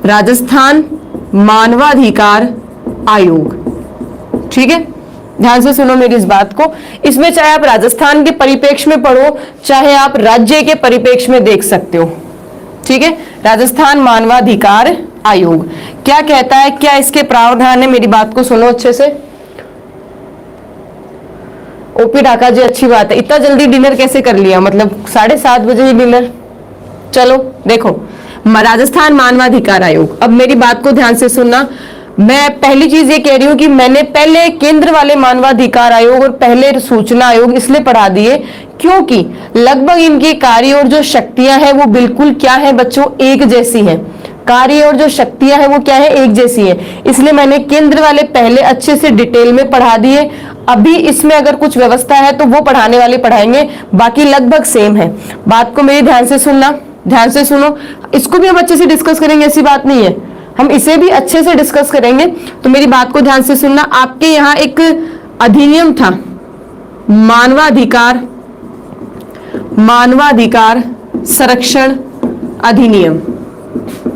राजस्थान मानवाधिकार आयोग। ठीक है, ध्यान से सुनो मेरी इस बात को। इसमें चाहे आप राजस्थान के परिप्रेक्ष्य में पढ़ो, चाहे आप राज्य के परिप्रेक्ष्य में देख सकते हो। ठीक है, राजस्थान मानवाधिकार आयोग क्या कहता है, क्या इसके प्रावधान है, मेरी बात को सुनो अच्छे से। ओपी ढाका जी, अच्छी बात है। इतना जल्दी डिनर कैसे कर लिया, मतलब 7:30 बजे ही डिनर। चलो देखो, राजस्थान मानवाधिकार आयोग। अब मेरी बात को ध्यान से सुनना। मैं पहली चीज ये कह रही हूं कि मैंने पहले केंद्र वाले मानवाधिकार आयोग और पहले सूचना आयोग इसलिए पढ़ा दिए क्योंकि लगभग इनके कार्य और जो शक्तियां हैं वो बिल्कुल क्या है बच्चों, एक जैसी हैं। कार्य और जो शक्तियां हैं वो क्या है, एक जैसी है। इसलिए मैंने केंद्र वाले पहले अच्छे से डिटेल में पढ़ा दिए। अभी इसमें अगर कुछ व्यवस्था है तो वो पढ़ाने वाले पढ़ाएंगे, बाकी लगभग सेम है। बात को मेरी ध्यान से सुनना, ध्यान से सुनो। इसको भी हम अच्छे से डिस्कस करेंगे, ऐसी बात नहीं है, हम इसे भी अच्छे से डिस्कस करेंगे। तो मेरी बात को ध्यान से सुनना। आपके यहाँ एक अधिनियम था, मानवाधिकार संरक्षण अधिनियम।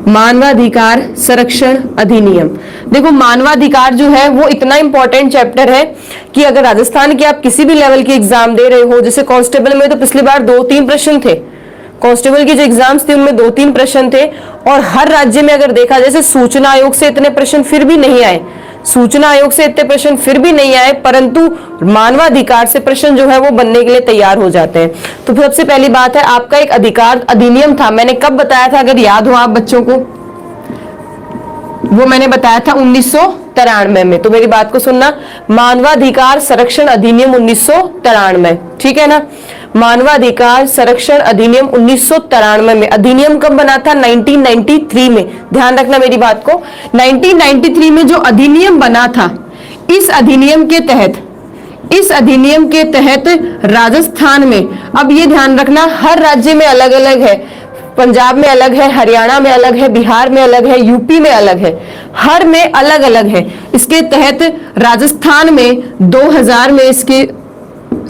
मानवाधिकार संरक्षण अधिनियम। देखो, मानवाधिकार जो है वो इतना इंपॉर्टेंट चैप्टर है कि अगर राजस्थान के आप किसी भी लेवल के एग्जाम दे रहे हो, जैसे कांस्टेबल में तो पिछली बार 2-3 प्रश्न थे, कांस्टेबल की जो एग्जाम्स थी उनमें 2-3 प्रश्न थे। और हर राज्य में अगर देखा, जैसे सूचना आयोग से इतने प्रश्न फिर भी नहीं आए, सूचना आयोग से इतने प्रश्न फिर भी नहीं आए, परंतु मानवाधिकार से प्रश्न जो है वो बनने के लिए तैयार हो जाते हैं। तो सबसे पहली बात है, आपका एक अधिकार अधिनियम था, मैंने कब बताया था अगर याद हो आप बच्चों को, वो मैंने बताया था 1993 में। तो मेरी बात को सुनना, मानवाधिकार संरक्षण अधिनियम 1993। ठीक है ना, मानवाधिकार संरक्षण अधिनियम 1993 में। अधिनियम कब बना था, 1993 में। ध्यान रखना मेरी बात को, 1993 में जो अधिनियम बना था, इस अधिनियम के तहत राजस्थान में, अब ये ध्यान रखना हर राज्य में अलग अलग है, पंजाब में अलग है, हरियाणा में अलग है, बिहार में अलग है, यूपी में अलग है, हर में अलग अलग है। इसके तहत राजस्थान में 2000 में इसकी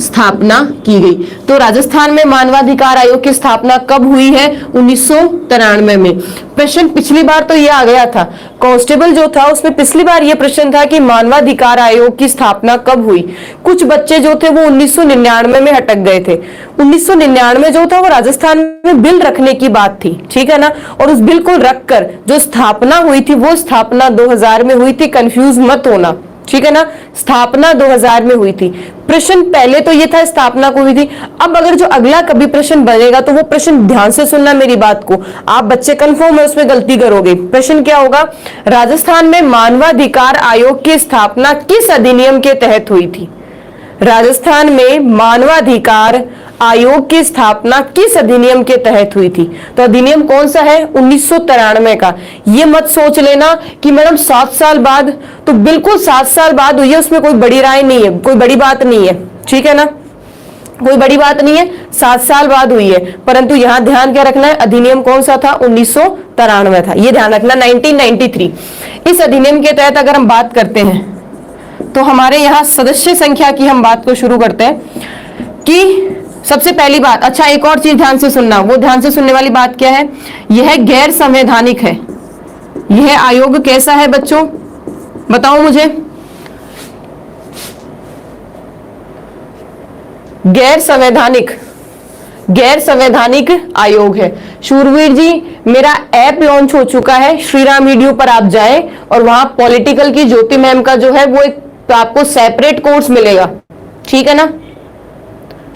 स्थापना की गई। तो राजस्थान में मानवाधिकार आयोग की स्थापना कब हुई है, 1993 में। प्रश्न पिछली बार तो ये आ गया था, कांस्टेबल जो था उसमें पिछली बार ये प्रश्न था कि मानवाधिकार आयोग की स्थापना कब हुई। कुछ बच्चे जो थे वो 1999 में अटक गए थे। 1999 जो था वो राजस्थान में बिल रखने की बात थी, ठीक है ना, और उस बिल को रखकर जो स्थापना हुई थी वो स्थापना 2000 में हुई थी। कंफ्यूज मत होना, ठीक है ना, स्थापना 2000 में हुई थी। प्रश्न पहले तो ये था स्थापना को हुई थी। अब अगर जो अगला कभी प्रश्न बनेगा तो वो प्रश्न ध्यान से सुनना मेरी बात को, आप बच्चे कंफर्म है उसमें गलती करोगे। प्रश्न क्या होगा, राजस्थान में मानवाधिकार आयोग की स्थापना किस अधिनियम के तहत हुई थी। राजस्थान में मानवाधिकार आयोग की स्थापना किस अधिनियम के तहत हुई थी। तो अधिनियम कौन सा है, 1993 का। ये मत सोच लेना कि मैडम 7 साल बाद, तो बिल्कुल 7 साल बाद हुई है, उसमें कोई बड़ी राय नहीं है, कोई बड़ी बात नहीं है, ठीक है ना, कोई बड़ी बात नहीं है, 7 साल बाद हुई है। परंतु यहां ध्यान क्या रखना है, अधिनियम कौन सा था, 1993 था, ये ध्यान रखना, 1993। इस अधिनियम के तहत अगर हम बात करते हैं तो हमारे यहाँ सदस्य संख्या की हम बात को शुरू करते हैं कि सबसे पहली बात, अच्छा एक और चीज ध्यान से सुनना, वो ध्यान से सुनने वाली बात क्या है, यह गैर संवैधानिक है। यह आयोग कैसा है बच्चों, बताओ मुझे। गैर संवैधानिक आयोग है। शूरवीर जी, मेरा ऐप लॉन्च हो चुका है, श्रीराम वीडियो पर आप जाएं और वहां पॉलिटिकल की ज्योति मैम का जो है वो एक तो आपको सेपरेट कोर्स मिलेगा, ठीक है ना।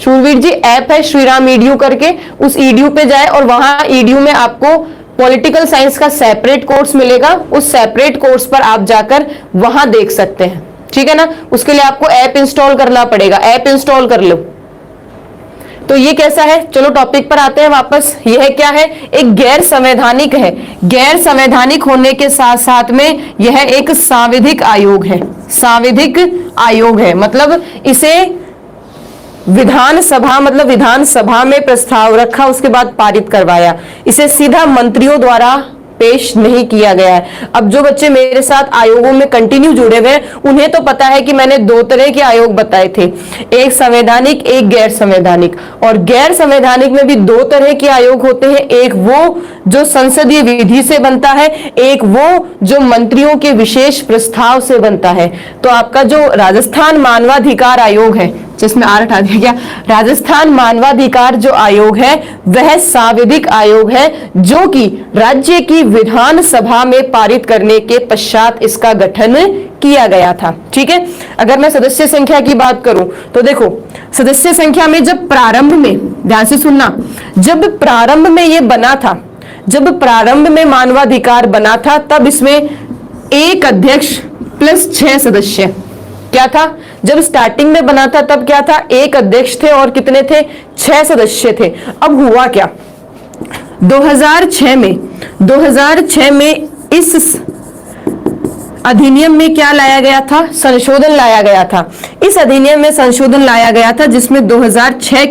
शूरवीर जी ऐप है श्रीराम ईडीयू करके, उस ईडीयू पे जाए और वहां ईडीयू में आपको पॉलिटिकल साइंस का सेपरेट कोर्स मिलेगा। उस सेपरेट कोर्स पर आप जाकर वहां देख सकते हैं, ठीक है ना। उसके लिए आपको ऐप इंस्टॉल करना पड़ेगा, ऐप इंस्टॉल कर लो। तो ये कैसा है, चलो टॉपिक पर आते हैं वापस। यह क्या है, एक गैर संवैधानिक है। गैर संवैधानिक होने के साथ साथ में यह एक सांविधिक आयोग है। सांविधिक आयोग है मतलब इसे विधानसभा, मतलब विधानसभा में प्रस्ताव रखा, उसके बाद पारित करवाया। इसे सीधा मंत्रियों द्वारा पेश नहीं किया गया है। अब जो बच्चे मेरे साथ आयोगों में कंटिन्यू जुड़े हुए हैं उन्हें तो पता है कि मैंने दो तरह के आयोग बताए थे, एक संवैधानिक, एक गैर संवैधानिक। और गैर संवैधानिक में भी दो तरह के आयोग होते हैं, एक वो जो संसदीय विधि से बनता है, एक वो जो मंत्रियों के विशेष प्रस्ताव से बनता है। तो आपका जो राजस्थान मानवाधिकार आयोग है, जिसमें आर हटा दिया गया, राजस्थान मानवाधिकार जो आयोग है वह सांविधिक आयोग है जो कि राज्य की विधानसभा में पारित करने के पश्चात इसका गठन किया गया था। ठीक है, अगर मैं सदस्य संख्या की बात करूं तो देखो, सदस्य संख्या में जब प्रारंभ में, ध्यान से सुनना, जब प्रारंभ में ये बना था, जब प्रारंभ में मानवाधिकार बना था, तब इसमें एक अध्यक्ष प्लस 6 सदस्य। क्या था? जब स्टार्टिंग में बना था तब क्या था? एक अध्यक्ष थे और कितने थे? 6 सदस्य थे। अब हुआ क्या? 2006 में इस अधिनियम में क्या लाया गया था? संशोधन लाया गया था। इस अधिनियम में संशोधन लाया गया था जिसमें 2006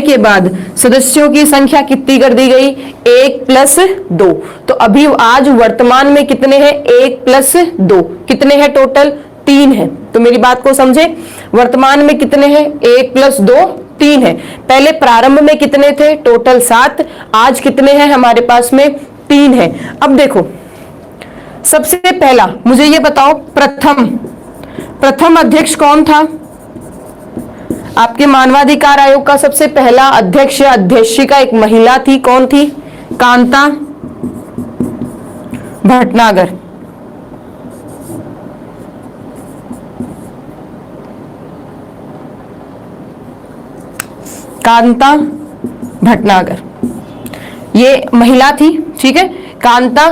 के बाद सदस्यों की संख्या कितनी कर दी गई? 1 + 2। तो अभी आज वर्तमान में कितने हैं? 1 + 2 कितने हैं? टोटल 3 है। तो मेरी बात को समझे, वर्तमान में कितने हैं? 1 + 2 3 है। पहले प्रारंभ में कितने थे? टोटल 7। आज कितने हैं हमारे पास में? 3 है। अब देखो, सबसे पहला मुझे ये बताओ, प्रथम अध्यक्ष कौन था? आपके मानवाधिकार आयोग का सबसे पहला अध्यक्ष या अध्यक्षिका एक महिला थी। कौन थी? कांता भटनागर। कांता भटनागर ये महिला थी। ठीक है, कांता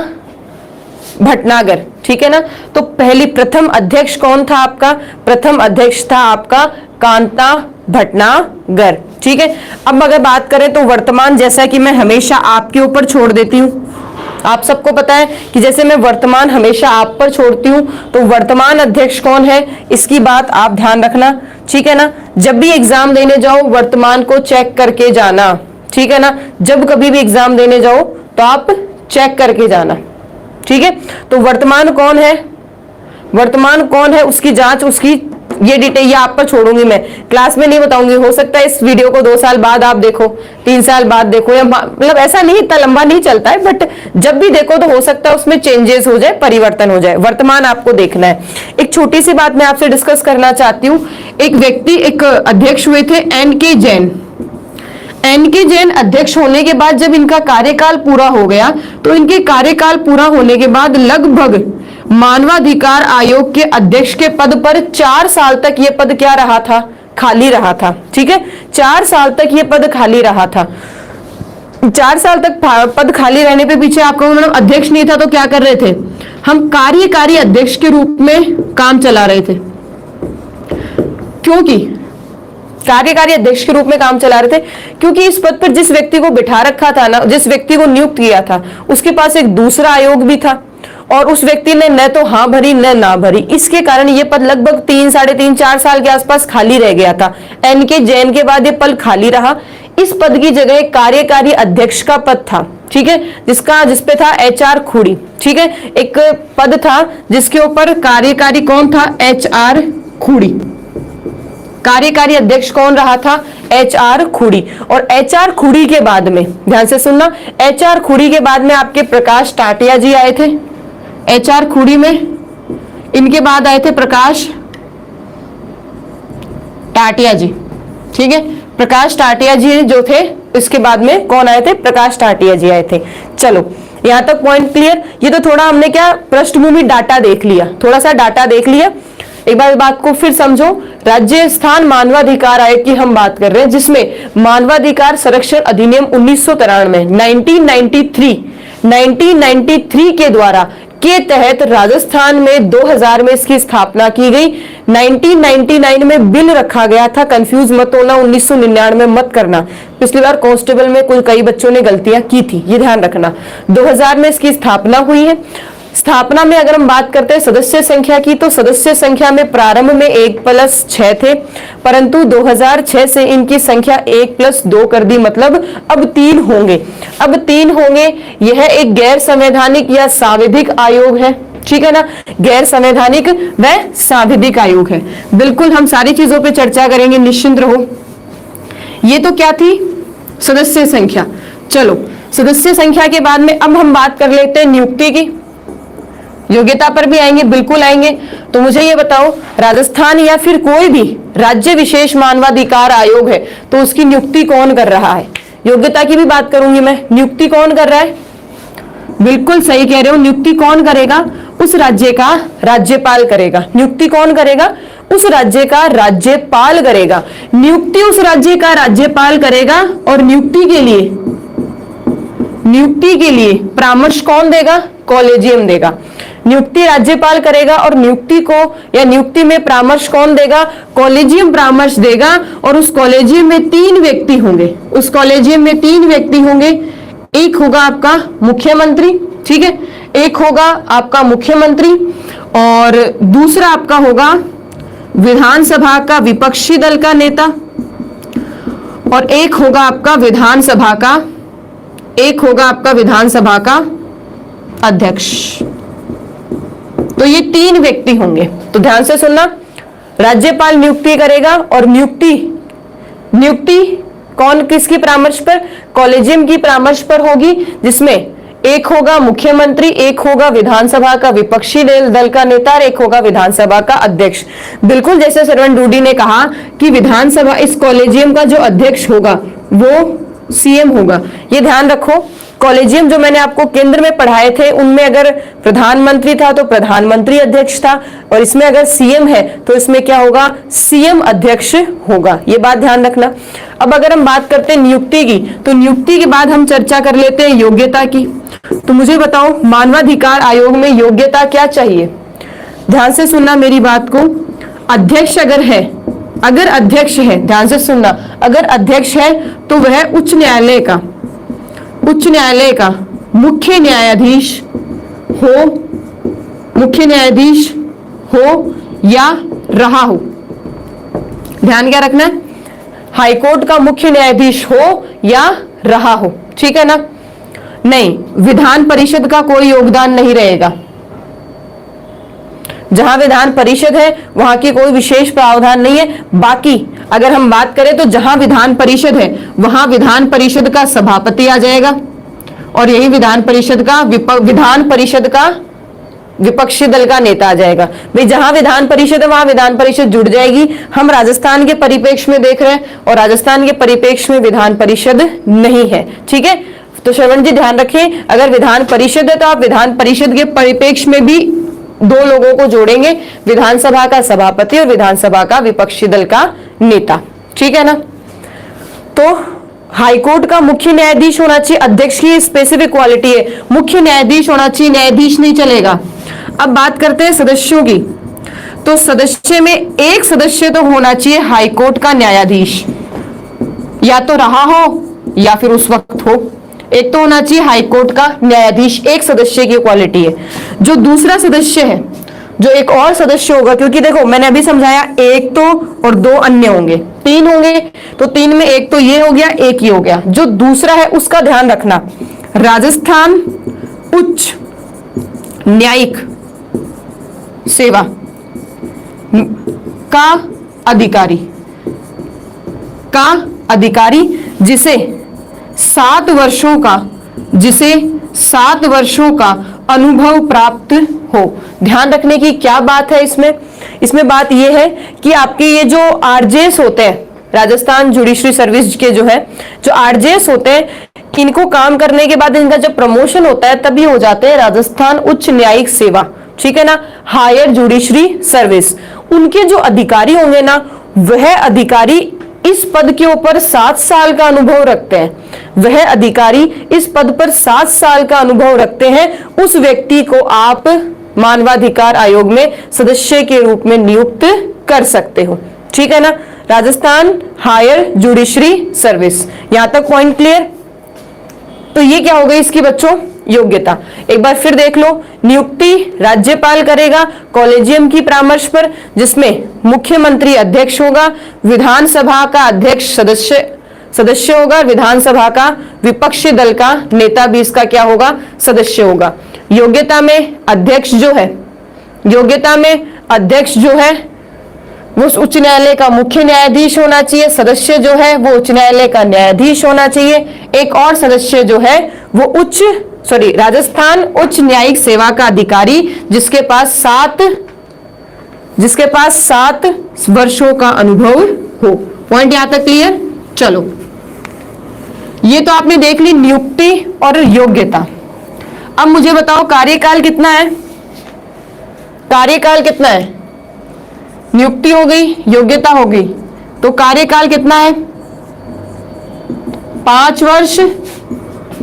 भटनागर। ठीक है ना? तो पहली प्रथम अध्यक्ष कौन था आपका? प्रथम अध्यक्ष था आपका कांता भटनागर। ठीक है, अब अगर बात करें तो वर्तमान, जैसा कि मैं हमेशा आपके ऊपर छोड़ देती हूं, आप सबको पता है कि जैसे मैं वर्तमान हमेशा आप पर छोड़ती हूं, तो वर्तमान अध्यक्ष कौन है इसकी बात आप ध्यान रखना। ठीक है ना? जब भी एग्जाम देने जाओ वर्तमान को चेक करके जाना। ठीक है ना? जब कभी भी एग्जाम देने जाओ तो आप चेक करके जाना। ठीक है, तो वर्तमान कौन है? वर्तमान कौन है उसकी जांच, उसकी ये डिटेल ये आप पर छोड़ूंगी, मैं क्लास में नहीं बताऊंगी। हो सकता है इस वीडियो को 2 साल बाद आप देखो, 3 साल बाद देखो, या मतलब ऐसा नहीं, इतना लंबा नहीं चलता है, बट जब भी देखो तो हो सकता है उसमें चेंजेस हो जाए, परिवर्तन हो जाए। वर्तमान आपको देखना है। एक छोटी सी बात मैं आपसे डिस्कस करना चाहती हूँ। एक व्यक्ति, एक अध्यक्ष हुए थे NK जैन। NK जैन अध्यक्ष होने के बाद जब इनका कार्यकाल पूरा हो गया, तो इनके कार्यकाल पूरा होने के बाद लगभग मानवाधिकार आयोग के अध्यक्ष के पद पर 4 साल तक ये पद क्या रहा था? खाली रहा था। ठीक है, 4 साल तक ये पद खाली रहा था। 4 साल तक पद खाली रहने पे पीछे आपको मतलब अध्यक्ष नहीं था तो क्या कर रहे थे? हम कार्यकारी अध्यक्ष के रूप में काम चला रहे थे। क्योंकि कार्यकारी अध्यक्ष के रूप में काम चला रहे थे क्योंकि इस पद पर जिस व्यक्ति को बिठा रखा था ना, जिस व्यक्ति को नियुक्त किया था, उसके पास एक दूसरा आयोग भी था और उस व्यक्ति ने न तो हाँ भरी न ना भरी। इसके कारण ये पद लगभग 3, साढ़े 3, 4 साल के आसपास खाली रह गया था। NK जैन के बाद ये पद खाली रहा। इस पद की जगह कार्यकारी अध्यक्ष का पद था। ठीक है, जिसपे था HR खूड़ी। ठीक है, एक पद था जिसके ऊपर कार्यकारी कौन था? HR खूड़ी। कार्यकारी अध्यक्ष कौन रहा था? HR खूड़ी। और HR खूड़ी के बाद में, ध्यान से सुनना, HR खूड़ी के बाद में आपके प्रकाश टाटिया जी आए थे। HR खूड़ी में इनके बाद आए थे प्रकाश टाटिया जी। ठीक है, प्रकाश टाटिया जी जो थे, इसके बाद में कौन आए थे? प्रकाश टाटिया जी आए थे। चलो, यहां तक पॉइंट क्लियर। ये तो थोड़ा हमने क्या पृष्ठभूमि डाटा देख लिया, थोड़ा सा डाटा देख लिया। एक बार बात को फिर समझो। राजस्थान मानवाधिकार आयोग की हम बात कर रहे हैं, जिसमें मानवाधिकार संरक्षण अधिनियम 1993 1993 के द्वारा के तहत राजस्थान में 2000 में इसकी स्थापना की गई। 1999 में बिल रखा गया था, कंफ्यूज मत होना, 1999 मत करना। पिछली बार कांस्टेबल में कई बच्चों ने गलतियां की थी, ये ध्यान रखना। 2000 में इसकी स्थापना हुई है स्थापना में अगर हम बात करते हैं सदस्य संख्या की, तो सदस्य संख्या में प्रारंभ में 1+6 थे, परंतु 2006 से इनकी संख्या 1+2 कर दी, मतलब अब 3 होंगे। अब 3 होंगे। यह एक गैर संवैधानिक या सांविधिक आयोग है, ठीक है ना, गैर संवैधानिक व सांविधिक आयोग है। बिल्कुल हम सारी चीजों पे चर्चा करेंगे, निश्चिंत रहो। ये तो क्या थी, सदस्य संख्या। चलो सदस्य संख्या के बाद में अब हम बात कर लेते हैं नियुक्ति की। योग्यता पर भी आएंगे, बिल्कुल आएंगे। तो मुझे ये बताओ, राजस्थान या फिर कोई भी राज्य विशेष मानवाधिकार आयोग है तो उसकी नियुक्ति कौन कर रहा है? योग्यता की भी बात करूंगी मैं, नियुक्ति कौन कर रहा है? बिल्कुल सही कह रहे हो, नियुक्ति कौन करेगा? उस राज्य का राज्यपाल करेगा। नियुक्ति कौन करेगा? उस राज्य का राज्यपाल करेगा। नियुक्ति उस राज्य का राज्यपाल करेगा। और नियुक्ति के लिए परामर्श कौन देगा? कॉलेजियम देगा। नियुक्ति राज्यपाल करेगा और नियुक्ति को या नियुक्ति में परामर्श कौन देगा? कॉलेजियम परामर्श देगा। और उस कॉलेजियम में 3 व्यक्ति होंगे। उस कॉलेजियम में 3 व्यक्ति होंगे। एक होगा आपका मुख्यमंत्री, ठीक है, एक होगा आपका मुख्यमंत्री और दूसरा आपका होगा विधानसभा का विपक्षी दल का नेता और एक होगा आपका विधानसभा का अध्यक्ष। तो ये 3 व्यक्ति होंगे। तो ध्यान से सुनना, राज्यपाल नियुक्ति करेगा और नियुक्ति कौन किसकी परामर्श पर? कॉलेजियम की परामर्श पर होगी, जिसमें एक होगा मुख्यमंत्री, एक होगा विधानसभा का विपक्षी दल का नेता और एक होगा विधानसभा का अध्यक्ष। बिल्कुल जैसे सरवण डूडी ने कहा कि विधानसभा इस कॉलेजियम का जो अध्यक्ष होगा वो सीएम होगा। ये ध्यान रखो, कॉलेजियम जो मैंने आपको केंद्र में पढ़ाए थे उनमें अगर प्रधानमंत्री था तो प्रधानमंत्री अध्यक्ष था, और इसमें अगर सीएम है तो इसमें क्या होगा? सीएम अध्यक्ष होगा। ये बात ध्यान रखना। अब अगर हम बात करते हैं नियुक्ति की, तो नियुक्ति के बाद हम चर्चा कर लेते हैं योग्यता की। तो मुझे बताओ, मानवाधिकार आयोग में योग्यता क्या चाहिए? ध्यान से सुनना मेरी बात को। अध्यक्ष अगर अध्यक्ष है, ध्यान से सुनना, अगर अध्यक्ष है तो वह उच्च न्यायालय का मुख्य न्यायाधीश हो या रहा हो। ध्यान क्या रखना है? हाईकोर्ट का मुख्य न्यायाधीश हो या रहा हो, ठीक है ना? नहीं, विधान परिषद का कोई योगदान नहीं रहेगा। जहां विधान परिषद है वहां की कोई विशेष प्रावधान नहीं है। बाकी अगर हम बात करें तो जहां विधान परिषद है वहां विधान परिषद का सभापति आ जाएगा और यही विधान परिषद का विपक्षी दल का नेता आ जाएगा। भाई जहां विधान परिषद है वहां विधान परिषद जुड़ जाएगी। हम राजस्थान के परिप्रेक्ष्य में देख रहे हैं और राजस्थान के परिप्रेक्ष्य में विधान परिषद नहीं है, ठीक है। तो श्रवण जी ध्यान रखें, अगर विधान परिषद है तो आप विधान परिषद के परिप्रेक्ष्य में भी 2 लोगों को जोड़ेंगे, विधानसभा का सभापति और विधानसभा का विपक्षी दल का नेता, ठीक है ना। तो हाईकोर्ट का मुख्य न्यायाधीश होना चाहिए। अध्यक्ष की स्पेसिफिक क्वालिटी है, मुख्य न्यायाधीश होना चाहिए, न्यायाधीश नहीं चलेगा। अब बात करते हैं सदस्यों की। तो सदस्य में एक सदस्य तो होना चाहिए हाईकोर्ट का न्यायाधीश, या तो रहा हो या फिर उस वक्त हो। एक तो होना चाहिए हाईकोर्ट का न्यायाधीश, एक सदस्य की क्वालिटी है। जो दूसरा सदस्य है, जो एक और सदस्य होगा, क्योंकि देखो मैंने अभी समझाया, एक तो और 2 अन्य होंगे, 3 होंगे। तो 3 में एक तो ये हो गया, एक ये हो गया। जो दूसरा है उसका ध्यान रखना, राजस्थान उच्च न्यायिक सेवा का अधिकारी जिसे 7 वर्षों का अनुभव प्राप्त हो। ध्यान रखने की क्या बात है इसमें बात यह है कि आपके ये जो आरजेएस होते हैं, राजस्थान जुडिशरी सर्विस के जो आरजेएस होते हैं, इनको काम करने के बाद इनका जब प्रमोशन होता है तभी हो जाते हैं राजस्थान उच्च न्यायिक सेवा, ठीक है ना, हायर जुडिशरी सर्विस। उनके जो अधिकारी होंगे ना, वह अधिकारी इस पद के ऊपर 7 साल का अनुभव रखते हैं। वह अधिकारी इस पद पर 7 साल का अनुभव रखते हैं। उस व्यक्ति को आप मानवाधिकार आयोग में सदस्य के रूप में नियुक्त कर सकते हो, ठीक है ना। राजस्थान हायर जुडिशरी सर्विस, यहां तक पॉइंट क्लियर। तो ये क्या हो गई इसकी बच्चों, योग्यता। एक बार फिर देख लो, नियुक्ति राज्यपाल करेगा कॉलेजियम की परामर्श पर, जिसमें मुख्यमंत्री अध्यक्ष होगा, विधानसभा का अध्यक्ष सदस्य होगा, विधानसभा का विपक्षी दल का नेता भी इसका क्या होगा, सदस्य होगा। योग्यता में अध्यक्ष जो है, योग्यता में अध्यक्ष जो है वो उच्च न्यायालय का मुख्य न्यायाधीश होना चाहिए, सदस्य जो है वो उच्च न्यायालय का न्यायाधीश होना चाहिए। एक और सदस्य जो है वो राजस्थान उच्च न्यायिक सेवा का अधिकारी, जिसके पास 7 वर्षों का अनुभव हो। पॉइंट यहां तक क्लियर? चलो, ये तो आपने देख ली नियुक्ति और योग्यता। अब मुझे बताओ कार्यकाल कितना है? कार्यकाल कितना है? नियुक्ति हो गई, योग्यता हो गई, तो कार्यकाल कितना है? 5 वर्ष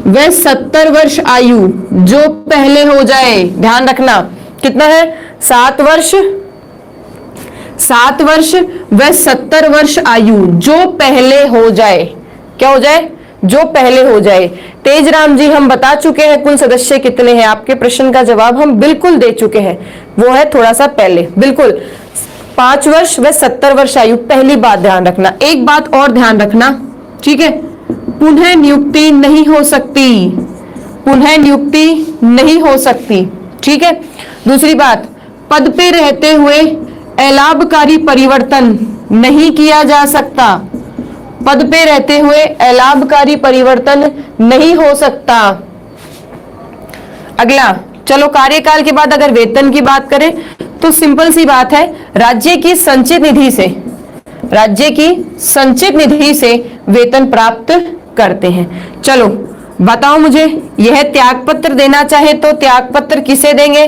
व 70 वर्ष आयु जो पहले हो जाए। ध्यान रखना कितना है? 7 वर्ष व 70 वर्ष आयु जो पहले हो जाए। क्या हो जाए? जो पहले हो जाए। तेजराम जी, हम बता चुके हैं कुल सदस्य कितने हैं, आपके प्रश्न का जवाब हम बिल्कुल दे चुके हैं, वो है थोड़ा सा पहले। बिल्कुल 5 वर्ष व 70 वर्ष आयु, पहली बात ध्यान रखना। एक बात और ध्यान रखना, ठीक है, पुनः नियुक्ति नहीं हो सकती, पुनः नियुक्ति नहीं हो सकती, ठीक है। दूसरी बात, पद पे रहते हुए अलाभकारी परिवर्तन नहीं किया जा सकता, पद पे रहते हुए अलाभकारी परिवर्तन नहीं हो सकता। अगला, चलो कार्यकाल के बाद अगर वेतन की बात करें तो सिंपल सी बात है, राज्य की संचित निधि से वेतन प्राप्त करते हैं। चलो बताओ मुझे, यह त्यागपत्र देना चाहे तो त्यागपत्र किसे देंगे?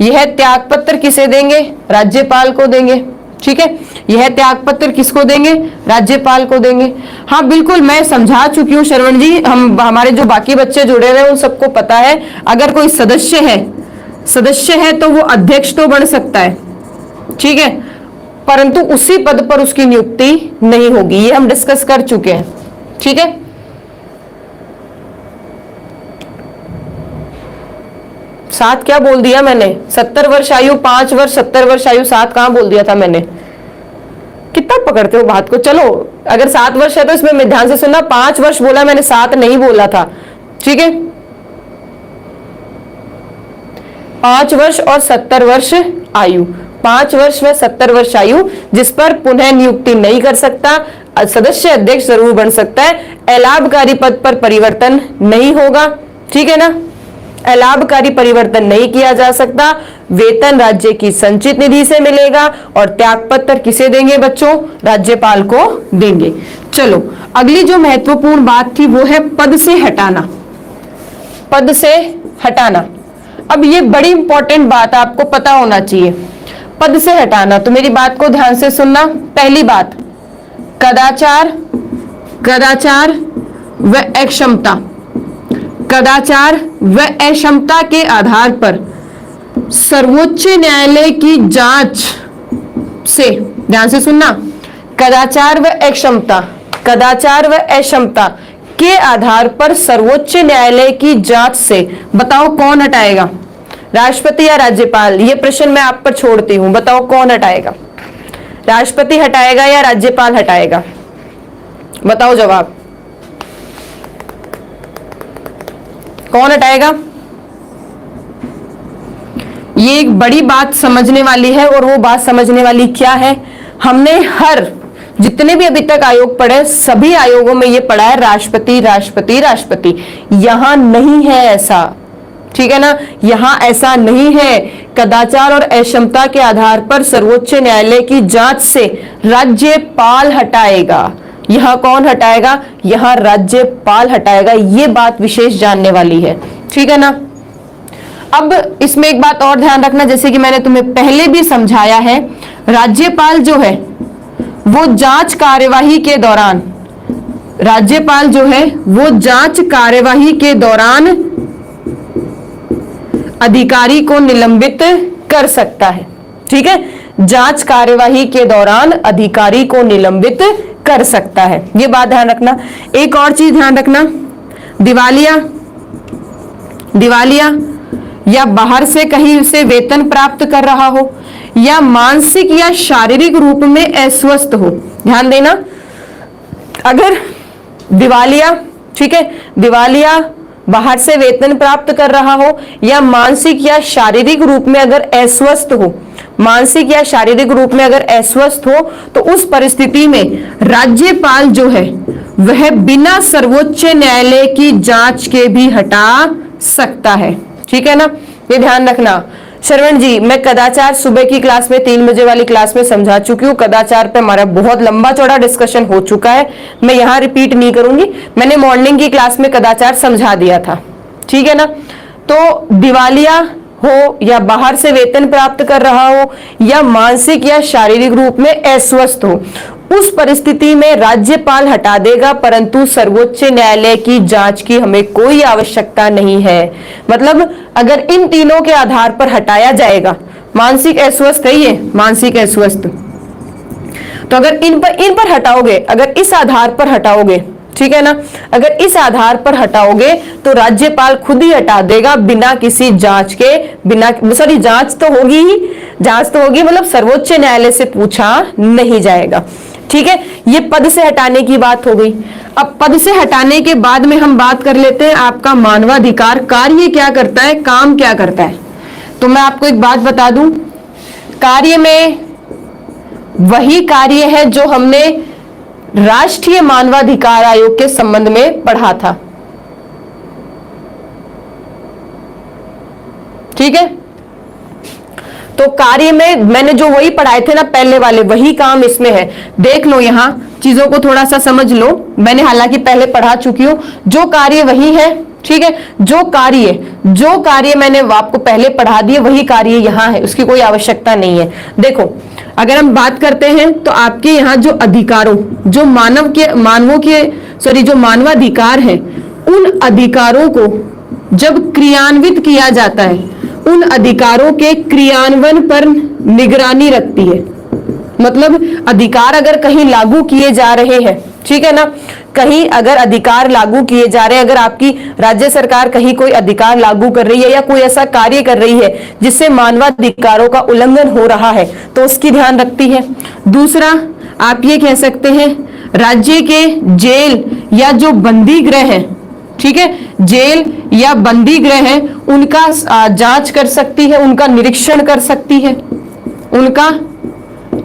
यह त्यागपत्र किसे देंगे? राज्यपाल को देंगे, ठीक है। यह त्यागपत्र किसको देंगे? राज्यपाल को देंगे। हाँ बिल्कुल, मैं समझा चुकी हूँ श्रवण जी, हमारे जो बाकी बच्चे जुड़े हुए हैं उन सबको पता है। अगर कोई सदस्य है तो वो अध्यक्ष तो बन सकता है, ठीक है, परंतु उसी पद पर उसकी नियुक्ति नहीं होगी, ये हम डिस्कस कर चुके हैं, ठीक है। सात क्या बोल दिया मैंने? 70 वर्ष आयु, 5 वर्ष 70 वर्ष आयु, 7 कहां बोल दिया था मैंने? कितना पकड़ते हो बात को? चलो अगर 7 वर्ष है तो इसमें ध्यान से सुनना, 5 वर्ष बोला मैंने, 7 नहीं बोला था, ठीक है। 5 वर्ष और 70 वर्ष आयु, 5 वर्ष व 70 वर्ष आयु जिस पर पुनः नियुक्ति नहीं कर सकता, सदस्य अध्यक्ष जरूर बन सकता है, अलाभकारी पद पर परिवर्तन नहीं होगा, ठीक है ना, अलाभकारी परिवर्तन नहीं किया जा सकता, वेतन राज्य की संचित निधि से मिलेगा और त्यागपत्र किसे देंगे बच्चों? राज्यपाल को देंगे। चलो अगली जो महत्वपूर्ण बात थी वो है पद से हटाना, पद से हटाना। अब ये बड़ी इंपॉर्टेंट बात आपको पता होना चाहिए, पद से हटाना। तो मेरी बात को ध्यान से सुनना। पहली बात, कदाचार व अक्षमता, कदाचार व अक्षमता के आधार पर सर्वोच्च न्यायालय की जांच से, ध्यान से सुनना, कदाचार व अक्षमता के आधार पर सर्वोच्च न्यायालय की जांच से, बताओ कौन हटाएगा? राष्ट्रपति या राज्यपाल? ये प्रश्न मैं आप पर छोड़ती हूं, बताओ कौन हटाएगा? राष्ट्रपति हटाएगा या राज्यपाल हटाएगा? बताओ जवाब, कौन हटाएगा? ये एक बड़ी बात समझने वाली है, और वो बात समझने वाली क्या है? हमने जितने भी अभी तक आयोग पढ़े, सभी आयोगों में ये पढ़ा है राष्ट्रपति राष्ट्रपति राष्ट्रपति। यहां नहीं है ऐसा, ठीक है ना, यहां ऐसा नहीं है। कदाचार और अक्षमता के आधार पर सर्वोच्च न्यायालय की जांच से राज्यपाल हटाएगा। यहां कौन हटाएगा? यहां राज्यपाल हटाएगा। ये बात विशेष जानने वाली है, ठीक है ना। अब इसमें एक बात और ध्यान रखना, जैसे कि मैंने तुम्हें पहले भी समझाया है, राज्यपाल जो है वो जांच कार्यवाही के दौरान, राज्यपाल जो है वो जांच कार्यवाही के दौरान अधिकारी को निलंबित कर सकता है, ठीक है। जांच कार्यवाही के दौरान अधिकारी को निलंबित कर सकता है, ये बात ध्यान रखना। एक और चीज ध्यान रखना, दिवालिया, दिवालिया या बाहर से कहीं से वेतन प्राप्त कर रहा हो, या मानसिक या शारीरिक रूप में अस्वस्थ हो। ध्यान देना, अगर दिवालिया, ठीक है, दिवालिया बाहर से वेतन प्राप्त कर रहा हो या मानसिक या शारीरिक रूप में अगर अस्वस्थ हो, मानसिक या शारीरिक रूप में अगर अस्वस्थ हो, तो उस परिस्थिति में राज्यपाल जो है वह बिना सर्वोच्च न्यायालय की जांच के भी हटा सकता है। ठीक है ना, ये ध्यान रखना। श्रवण जी, मैं कदाचार सुबह की क्लास में 3 बजे वाली क्लास में समझा चुकी हूँ। कदाचार पे हमारा बहुत लंबा चौड़ा डिस्कशन हो चुका है, मैं यहाँ रिपीट नहीं करूंगी। मैंने मॉर्निंग की क्लास में कदाचार समझा दिया था। ठीक है ना, तो दिवालिया हो या बाहर से वेतन प्राप्त कर रहा हो या मानसिक या शारीरिक रूप में अस्वस्थ हो, उस परिस्थिति में राज्यपाल हटा देगा, परंतु सर्वोच्च न्यायालय की जांच की हमें कोई आवश्यकता नहीं है। मतलब अगर इन तीनों के आधार पर हटाया जाएगा, मानसिक अस्वस्थ है ये, मानसिक अस्वस्थ, तो अगर इन पर हटाओगे, अगर इस आधार पर हटाओगे, ठीक है ना, अगर इस आधार पर हटाओगे तो राज्यपाल खुद ही हटा देगा बिना किसी जांच के, बिना, सॉरी जांच तो होगी ही, जांच तो होगी, मतलब सर्वोच्च न्यायालय से पूछा नहीं जाएगा। ठीक है, ये पद से हटाने की बात हो गई। अब पद से हटाने के बाद में हम बात कर लेते हैं आपका मानवाधिकार कार्य क्या करता है, काम क्या करता है। तो मैं आपको एक बात बता दूं, कार्य में वही कार्य है जो हमने राष्ट्रीय मानवाधिकार आयोग के संबंध में पढ़ा था। ठीक है, तो कार्य में मैंने जो वही पढ़ाए थे ना पहले वाले, वही काम इसमें है। देख लो, यहां चीजों को थोड़ा सा समझ लो। मैंने हालांकि पहले पढ़ा चुकी हूं, जो कार्य वही है। ठीक है, जो कार्य मैंने आपको पहले पढ़ा दिए वही कार्य यहां है, उसकी कोई आवश्यकता नहीं है। देखो, अगर हम बात करते हैं तो आपके यहाँ जो अधिकारों, जो जो मानवाधिकार है, उन अधिकारों को जब क्रियान्वित किया जाता है, उन अधिकारों के क्रियान्वयन पर निगरानी रखती है। मतलब अधिकार अगर कहीं लागू किए जा रहे हैं, ठीक है ना, कहीं अगर अधिकार लागू किए जा रहे हैं, अगर आपकी राज्य सरकार कहीं कोई अधिकार लागू कर रही है या कोई ऐसा कार्य कर रही है जिससे मानवाधिकारों का उल्लंघन हो रहा है, तो उसकी ध्यान रखती है। दूसरा, आप ये कह सकते हैं राज्य के जेल या जो बंदी गृह है, ठीक है, जेल या बंदी गृह है, उनका जांच कर सकती है, उनका निरीक्षण कर सकती है, उनका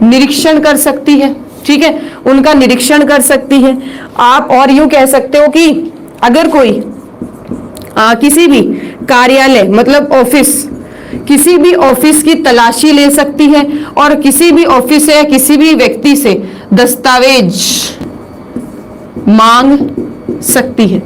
निरीक्षण कर सकती है। ठीक है, उनका निरीक्षण कर सकती है। आप और यूं कह सकते हो कि अगर कोई किसी भी कार्यालय, मतलब ऑफिस, किसी भी ऑफिस की तलाशी ले सकती है और किसी भी ऑफिस से या किसी भी व्यक्ति से दस्तावेज मांग सकती है।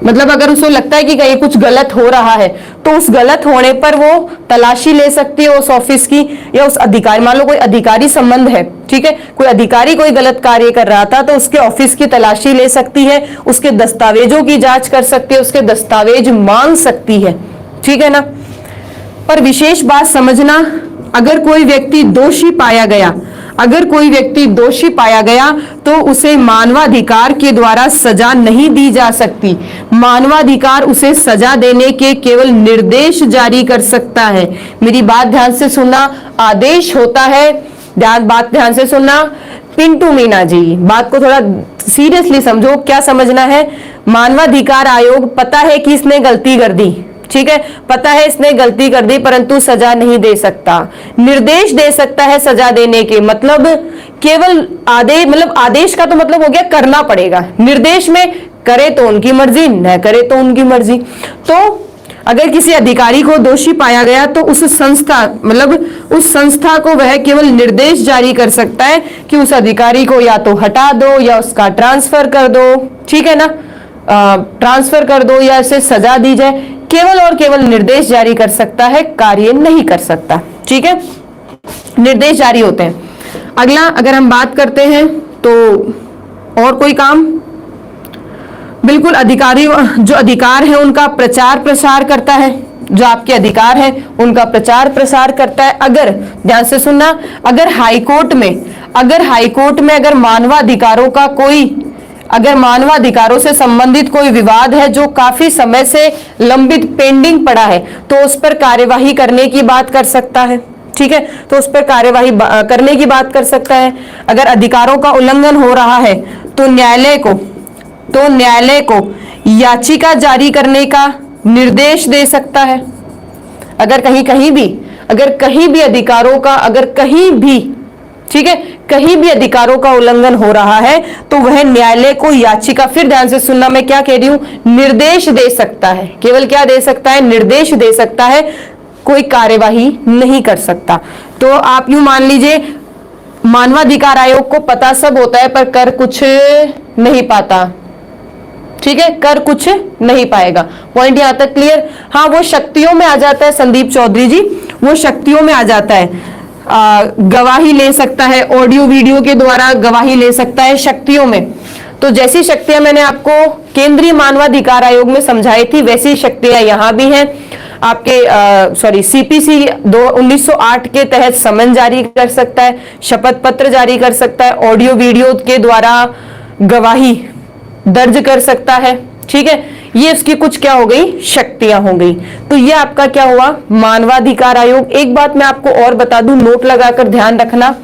मतलब अगर उसको लगता है कि कहीं कुछ गलत हो रहा है तो उस गलत होने पर वो तलाशी ले सकती है उस ऑफिस की या उस अधिकारी। मान लो कोई अधिकारी संबंध है, ठीक है, कोई अधिकारी कोई गलत कार्य कर रहा था तो उसके ऑफिस की तलाशी ले सकती है, उसके दस्तावेजों की जांच कर सकती है, उसके दस्तावेज मांग सकती है। ठीक है ना, पर विशेष बात समझना, अगर कोई व्यक्ति दोषी पाया गया, अगर कोई व्यक्ति दोषी पाया गया तो उसे मानवाधिकार के द्वारा सजा नहीं दी जा सकती। मानवाधिकार उसे सजा देने के केवल निर्देश जारी कर सकता है। मेरी बात ध्यान से सुनना, आदेश होता है, बात ध्यान से सुनना। पिंटू मीना जी, बात को थोड़ा सीरियसली समझो। क्या समझना है, मानवाधिकार आयोग पता है कि इसने गलती कर दी, ठीक है, पता है इसने गलती कर दी, परंतु सजा नहीं दे सकता, निर्देश दे सकता है सजा देने के। मतलब केवल आदेश, मतलब आदेश का तो मतलब हो गया करना पड़ेगा, निर्देश में करे तो उनकी मर्जी, न करे तो उनकी मर्जी। तो अगर किसी अधिकारी को दोषी पाया गया तो उस संस्था, मतलब उस संस्था को वह केवल निर्देश जारी कर सकता है कि उस अधिकारी को या तो हटा दो या उसका ट्रांसफर कर दो, ठीक है ना, ट्रांसफर कर दो या इसे सजा दी जाए। केवल और केवल निर्देश जारी कर सकता है, कार्य नहीं कर सकता। ठीक है, निर्देश जारी होते हैं। अगला अगर हम बात करते हैं तो और कोई काम, बिल्कुल अधिकारी जो अधिकार है उनका प्रचार प्रसार करता है, जो आपके अधिकार है उनका प्रचार प्रसार करता है। अगर ध्यान से सुनना, अगर हाईकोर्ट में अगर मानवाधिकारों का कोई अगर मानवाधिकारों से संबंधित कोई विवाद है जो काफी समय से लंबित पेंडिंग पड़ा है तो उस पर कार्यवाही करने की बात कर सकता है। ठीक है, तो उस पर कार्यवाही करने की बात कर सकता है। अगर अधिकारों का उल्लंघन हो रहा है तो न्यायालय को याचिका जारी करने का निर्देश दे सकता है। अगर कहीं भी अधिकारों का ठीक है, कहीं भी अधिकारों का उल्लंघन हो रहा है तो वह न्यायालय को याचिका, फिर ध्यान से सुनना, मैं क्या कह रही हूं, निर्देश दे सकता है। केवल क्या दे सकता है, निर्देश दे सकता है, कोई कार्यवाही नहीं कर सकता। तो आप यूं मान लीजिए मानवाधिकार आयोग को पता सब होता है पर कर कुछ नहीं पाता। ठीक है, कर कुछ नहीं पाएगा। पॉइंट यहां तक क्लियर? हाँ, वो शक्तियों में आ जाता है संदीप चौधरी जी, वो शक्तियों में आ जाता है। गवाही ले सकता है, ऑडियो वीडियो के द्वारा गवाही ले सकता है शक्तियों में। तो जैसी शक्तियां मैंने आपको केंद्रीय मानवाधिकार आयोग में समझाई थी वैसी शक्तियां यहां भी हैं। आपके सीपीसी 1908 के तहत समन जारी कर सकता है, शपथ पत्र जारी कर सकता है, ऑडियो वीडियो के द्वारा गवाही दर्ज कर सकता है। ठीक है, ये इसकी कुछ क्या हो गई, शक्तियां हो गई। तो ये आपका क्या हुआ, मानवाधिकार आयोग। एक बात मैं आपको और बता दूं, नोट लगाकर ध्यान रखना।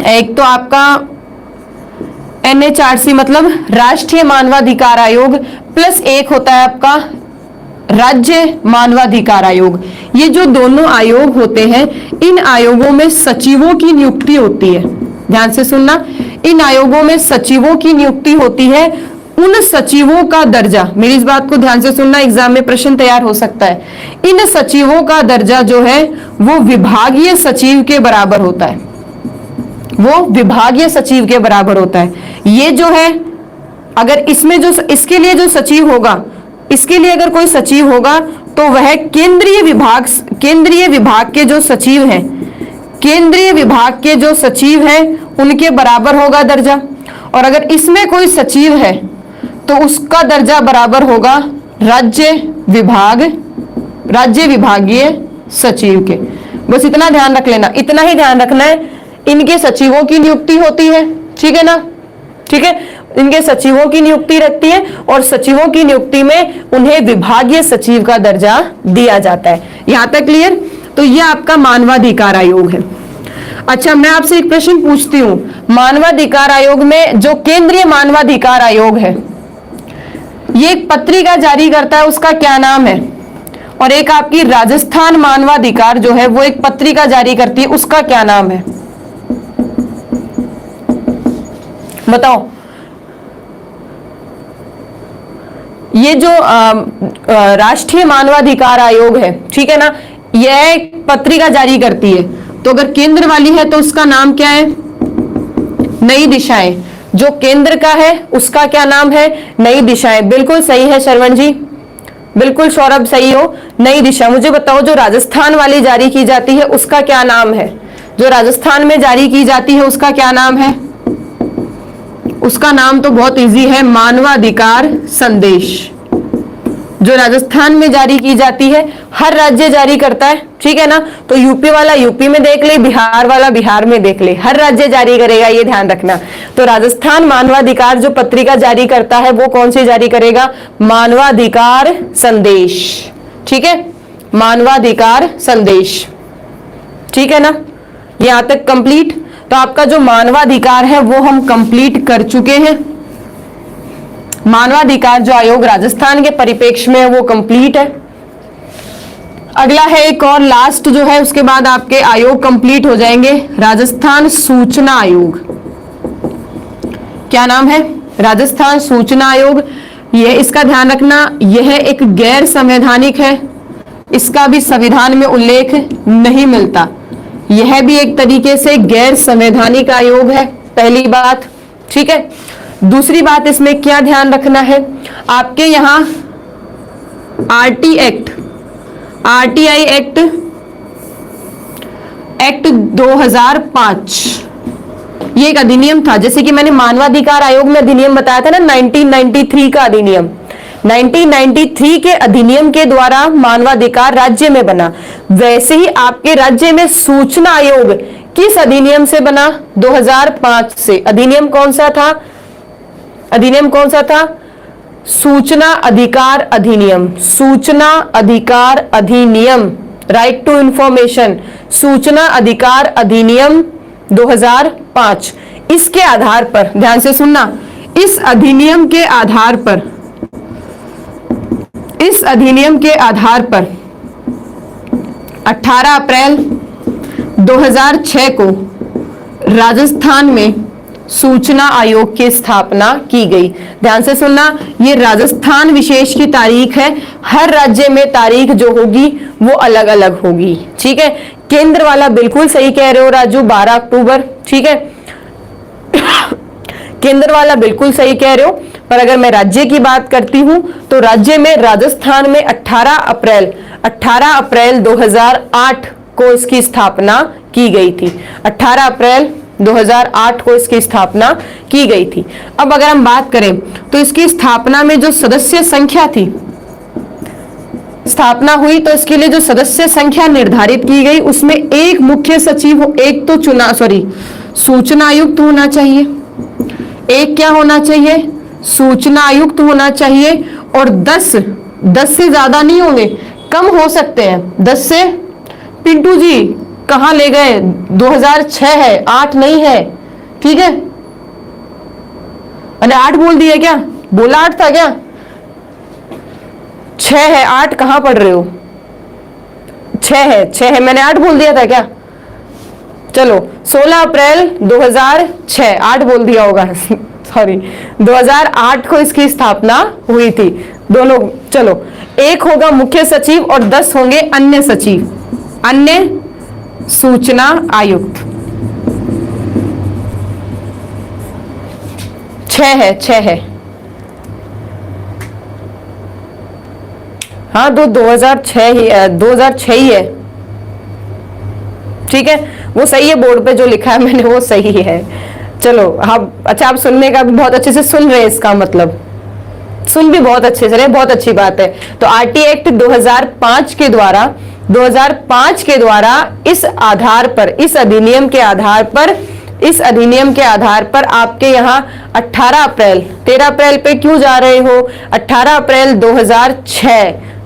एक तो आपका NHRC मतलब राष्ट्रीय मानवाधिकार आयोग, प्लस एक होता है आपका राज्य मानवाधिकार आयोग। ये जो दोनों आयोग होते हैं, इन आयोगों में सचिवों की नियुक्ति होती है। ध्यान से सुनना, इन आयोगों में सचिवों की नियुक्ति होती है। उन सचिवों का दर्जा, मेरी इस बात को ध्यान से सुनना, एग्जाम में प्रश्न तैयार हो सकता है। इन सचिवों का दर्जा जो है वो विभागीय सचिव के बराबर होता है, वो विभागीय सचिव के बराबर होता है। ये जो है, अगर इसमें जो इसके लिए जो सचिव होगा, इसके लिए अगर कोई सचिव होगा तो वह केंद्रीय विभाग के जो सचिव हैं, केंद्रीय विभाग के जो सचिव हैं उनके बराबर होगा दर्जा। और अगर इसमें कोई सचिव है तो उसका दर्जा बराबर होगा राज्य विभागीय सचिव के। बस इतना ध्यान रख लेना, इतना ही ध्यान रखना है। इनके सचिवों की नियुक्ति होती है, ठीक है ना, ठीक है, इनके सचिवों की नियुक्ति रखती है और सचिवों की नियुक्ति में उन्हें विभागीय सचिव का दर्जा दिया जाता है। यहां तक क्लियर? तो यह आपका मानवाधिकार आयोग है। अच्छा, मैं आपसे एक प्रश्न पूछती हूं, मानवाधिकार आयोग में जो केंद्रीय मानवाधिकार आयोग है, ये एक पत्रिका जारी करता है, उसका क्या नाम है? और एक आपकी राजस्थान मानवाधिकार जो है वो एक पत्रिका जारी करती है, उसका क्या नाम है? बताओ। ये जो राष्ट्रीय मानवाधिकार आयोग है, ठीक है ना, यह एक पत्रिका जारी करती है। तो अगर केंद्र वाली है तो उसका नाम क्या है? नई दिशाएं। जो केंद्र का है उसका क्या नाम है? नई दिशाएं। बिल्कुल सही है श्रवण जी, बिल्कुल सौरभ सही हो, नई दिशा। मुझे बताओ जो राजस्थान वाली जारी की जाती है उसका क्या नाम है? जो राजस्थान में जारी की जाती है उसका क्या नाम है? उसका नाम तो बहुत इजी है, मानवाधिकार संदेश। जो राजस्थान में जारी की जाती है, हर राज्य जारी करता है, ठीक है ना। तो यूपी वाला यूपी में देख ले, बिहार वाला बिहार में देख ले, हर राज्य जारी करेगा, ये ध्यान रखना। तो राजस्थान मानवाधिकार जो पत्रिका जारी करता है वो कौन सी जारी करेगा? मानवाधिकार संदेश, ठीक है, मानवाधिकार संदेश, ठीक है ना। यहां तक कंप्लीट। तो आपका जो मानवाधिकार है वो हम कंप्लीट कर चुके हैं। मानवाधिकार जो आयोग राजस्थान के परिप्रेक्ष्य में है वो कंप्लीट है। अगला है एक और लास्ट जो है, उसके बाद आपके आयोग कंप्लीट हो जाएंगे। राजस्थान सूचना आयोग, क्या नाम है? राजस्थान सूचना आयोग। यह, इसका ध्यान रखना, यह एक गैर संवैधानिक है, इसका भी संविधान में उल्लेख नहीं मिलता। यह भी एक तरीके से गैर संवैधानिक आयोग है, पहली बात, ठीक है। दूसरी बात इसमें क्या ध्यान रखना है, आपके यहां आरटीआई एक्ट 2005, ये एक अधिनियम था। जैसे कि मैंने मानवाधिकार आयोग में अधिनियम बताया था ना, 1993 का अधिनियम, 1993 के अधिनियम के द्वारा मानवाधिकार राज्य में बना। वैसे ही आपके राज्य में सूचना आयोग किस अधिनियम से बना? 2005 से। अधिनियम कौन सा था? अधिनियम कौन सा था? सूचना अधिकार अधिनियम, सूचना अधिकार अधिनियम, राइट टू इंफॉर्मेशन, सूचना अधिकार अधिनियम 2005। इसके आधार पर, ध्यान से सुनना, इस अधिनियम के आधार पर, इस अधिनियम के आधार पर 18 अप्रैल 2006 को राजस्थान में सूचना आयोग की स्थापना की गई। ध्यान से सुनना, ये राजस्थान विशेष की तारीख है, हर राज्य में तारीख जो होगी वो अलग अलग होगी, ठीक है। केंद्र वाला बिल्कुल सही कह रहे हो राजू, 12 अक्टूबर, ठीक है। केंद्र वाला बिल्कुल सही कह रहे हो, पर अगर मैं राज्य की बात करती हूं तो राज्य में राजस्थान में 18 अप्रैल 2008 को इसकी स्थापना की गई थी। 18 अप्रैल 2008 को इसकी स्थापना की गई थी। अब अगर हम बात करें तो इसकी स्थापना में जो सदस्य संख्या थी, स्थापना हुई तो इसके लिए जो सदस्य संख्या निर्धारित की गई उसमें एक मुख्य सचिव, एक तो सूचना आयुक्त होना चाहिए, एक क्या होना चाहिए? सूचना आयुक्त होना चाहिए, और 10 से ज्यादा नहीं होंगे, कम हो सकते हैं 10 से। पिंटू जी कहां ले गए? 2006 है, 8 नहीं है, ठीक है। अरे 8 बोल दिया क्या? बोला 8 था क्या? 6 है, 8 कहां पढ़ रहे हो? 6 है, मैंने 8 बोल दिया था क्या? चलो 16 अप्रैल 2006, 8 बोल दिया होगा सॉरी, 2008 को इसकी स्थापना हुई थी। दोनों, चलो, एक होगा मुख्य सचिव और 10 होंगे अन्य सचिव, अन्य सूचना आयुक्त। 6 है, हाँ, 2006 ही है, ठीक है, वो सही है। बोर्ड पे जो लिखा है मैंने वो सही है। चलो, हाँ, अच्छा, आप सुनने का भी बहुत अच्छे से सुन रहे हैं, इसका मतलब सुन भी बहुत अच्छे से रहे, बहुत अच्छी बात है। तो आरटी एक्ट 2005 के द्वारा इस आधार पर, इस अधिनियम के आधार पर आपके यहाँ 18 अप्रैल, 13 अप्रैल पे क्यों जा रहे हो? 18 अप्रैल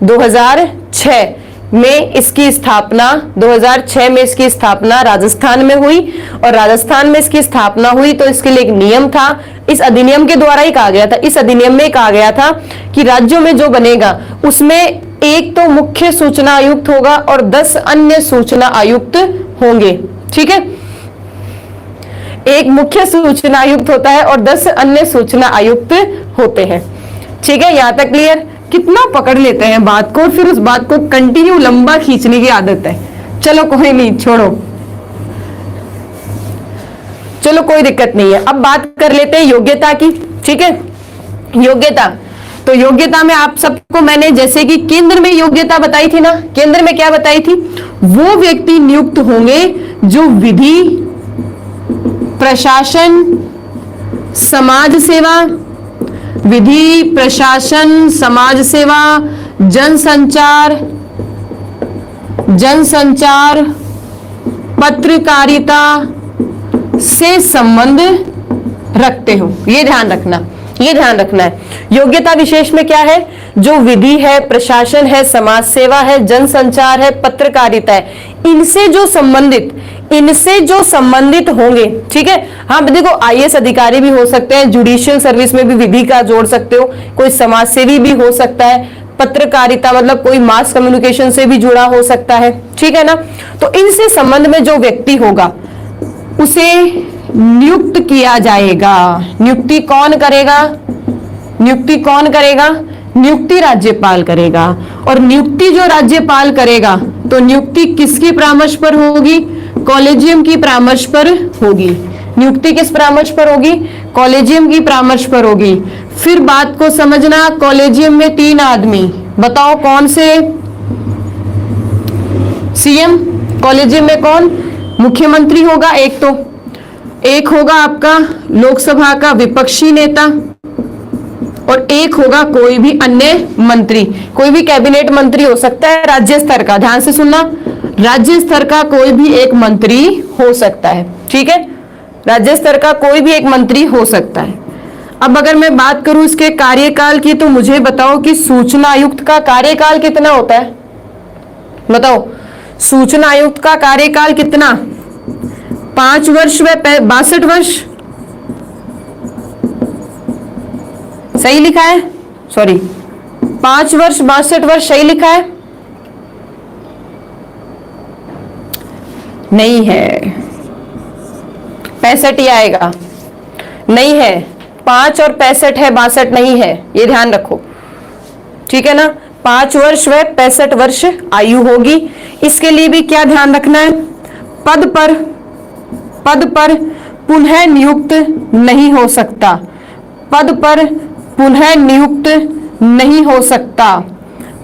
2006 में इसकी स्थापना, 2006 में इसकी स्थापना राजस्थान में हुई, और राजस्थान में इसकी स्थापना हुई तो इसके लिए एक नियम था, इस अधिनियम के द्वारा ही कहा गया था, इस अधिनियम में कहा गया था कि राज्यों में जो बनेगा उसमें एक तो मुख्य सूचना आयुक्त होगा और 10 अन्य सूचना आयुक्त होंगे, ठीक है। एक मुख्य सूचना आयुक्त होता है और 10 अन्य सूचना आयुक्त होते हैं, ठीक है। यहां तक क्लियर? कितना पकड़ लेते हैं बात को, फिर उस बात को कंटिन्यू लंबा खींचने की आदत है। चलो कोई नहीं, छोड़ो, चलो कोई दिक्कत नहीं है। अब बात कर लेते हैं योग्यता की, ठीक है। योग्यता, तो योग्यता में आप सबको मैंने जैसे कि केंद्र में योग्यता बताई थी ना, केंद्र में क्या बताई थी? वो व्यक्ति नियुक्त होंगे जो विधि, प्रशासन, समाज सेवा, विधि, प्रशासन, समाज सेवा, जनसंचार, पत्रकारिता से संबंध रखते हो। ये ध्यान रखना, ये ध्यान रखना है। योग्यता विशेष में क्या है? जो विधि है, प्रशासन है, समाज सेवा है, जनसंचार है, पत्रकारिता है, इनसे जो संबंधित होंगे, ठीक है। हाँ देखो, आईएएस अधिकारी भी हो सकते हैं, जुडिशियल सर्विस में भी विधि का जोड़ सकते हो, कोई समाज सेवी भी हो सकता है, पत्रकारिता मतलब कोई मास कम्युनिकेशन से भी जुड़ा हो सकता है, ठीक है ना। तो इनसे संबंध में जो व्यक्ति होगा उसे नियुक्त किया जाएगा। नियुक्ति कौन करेगा? नियुक्ति राज्यपाल करेगा। और नियुक्ति जो राज्यपाल करेगा तो नियुक्ति किसकी परामर्श पर होगी? कॉलेजियम की परामर्श पर होगी। नियुक्ति किस परामर्श पर होगी? कॉलेजियम की परामर्श पर होगी। फिर बात को समझना, कॉलेजियम में 3 आदमी, बताओ कौन से? सीएम। कॉलेजियम में कौन? मुख्यमंत्री होगा एक होगा आपका लोकसभा का विपक्षी नेता, और एक होगा कोई भी अन्य मंत्री, कोई भी कैबिनेट मंत्री हो सकता है राज्य स्तर का। ध्यान से सुनना, राज्य स्तर का कोई भी एक मंत्री हो सकता है, ठीक है। राज्य स्तर का कोई भी एक मंत्री हो सकता है। अब अगर मैं बात करूं इसके कार्यकाल की, तो मुझे बताओ कि सूचना आयुक्त का कार्यकाल कितना होता है? बताओ, सूचना आयुक्त का कार्यकाल कितना? 5 वर्ष व 62 वर्ष। सही लिखा है? सॉरी, 5 वर्ष 62 वर्ष सही लिखा है? नहीं है, 65 ही आएगा। नहीं है, 5 और 65 है, 62 नहीं है, ये ध्यान रखो, ठीक है ना। 5 वर्ष व 65 वर्ष आयु होगी। इसके लिए भी क्या ध्यान रखना है? पद पर पुनः नियुक्त नहीं हो सकता। पद पर पुनः नियुक्त नहीं हो सकता।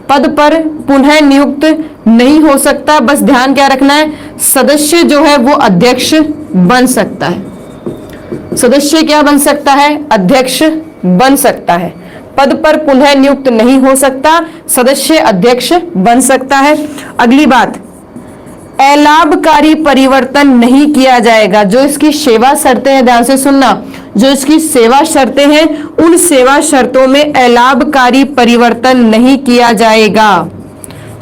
पद पर पुनः नियुक्त नहीं हो सकता। बस ध्यान क्या रखना है? सदस्य जो है वो अध्यक्ष बन सकता है। सदस्य क्या बन सकता है? अध्यक्ष बन सकता है। पद पर पुनः नियुक्त नहीं हो सकता, सदस्य अध्यक्ष बन सकता है। अगली बात, अलाभकारी परिवर्तन नहीं किया जाएगा। जो इसकी सेवा शर्तें हैं, ध्यान से सुनना, जो इसकी सेवा शर्तें हैं, उन सेवा शर्तों में अलाभकारी परिवर्तन नहीं किया जाएगा।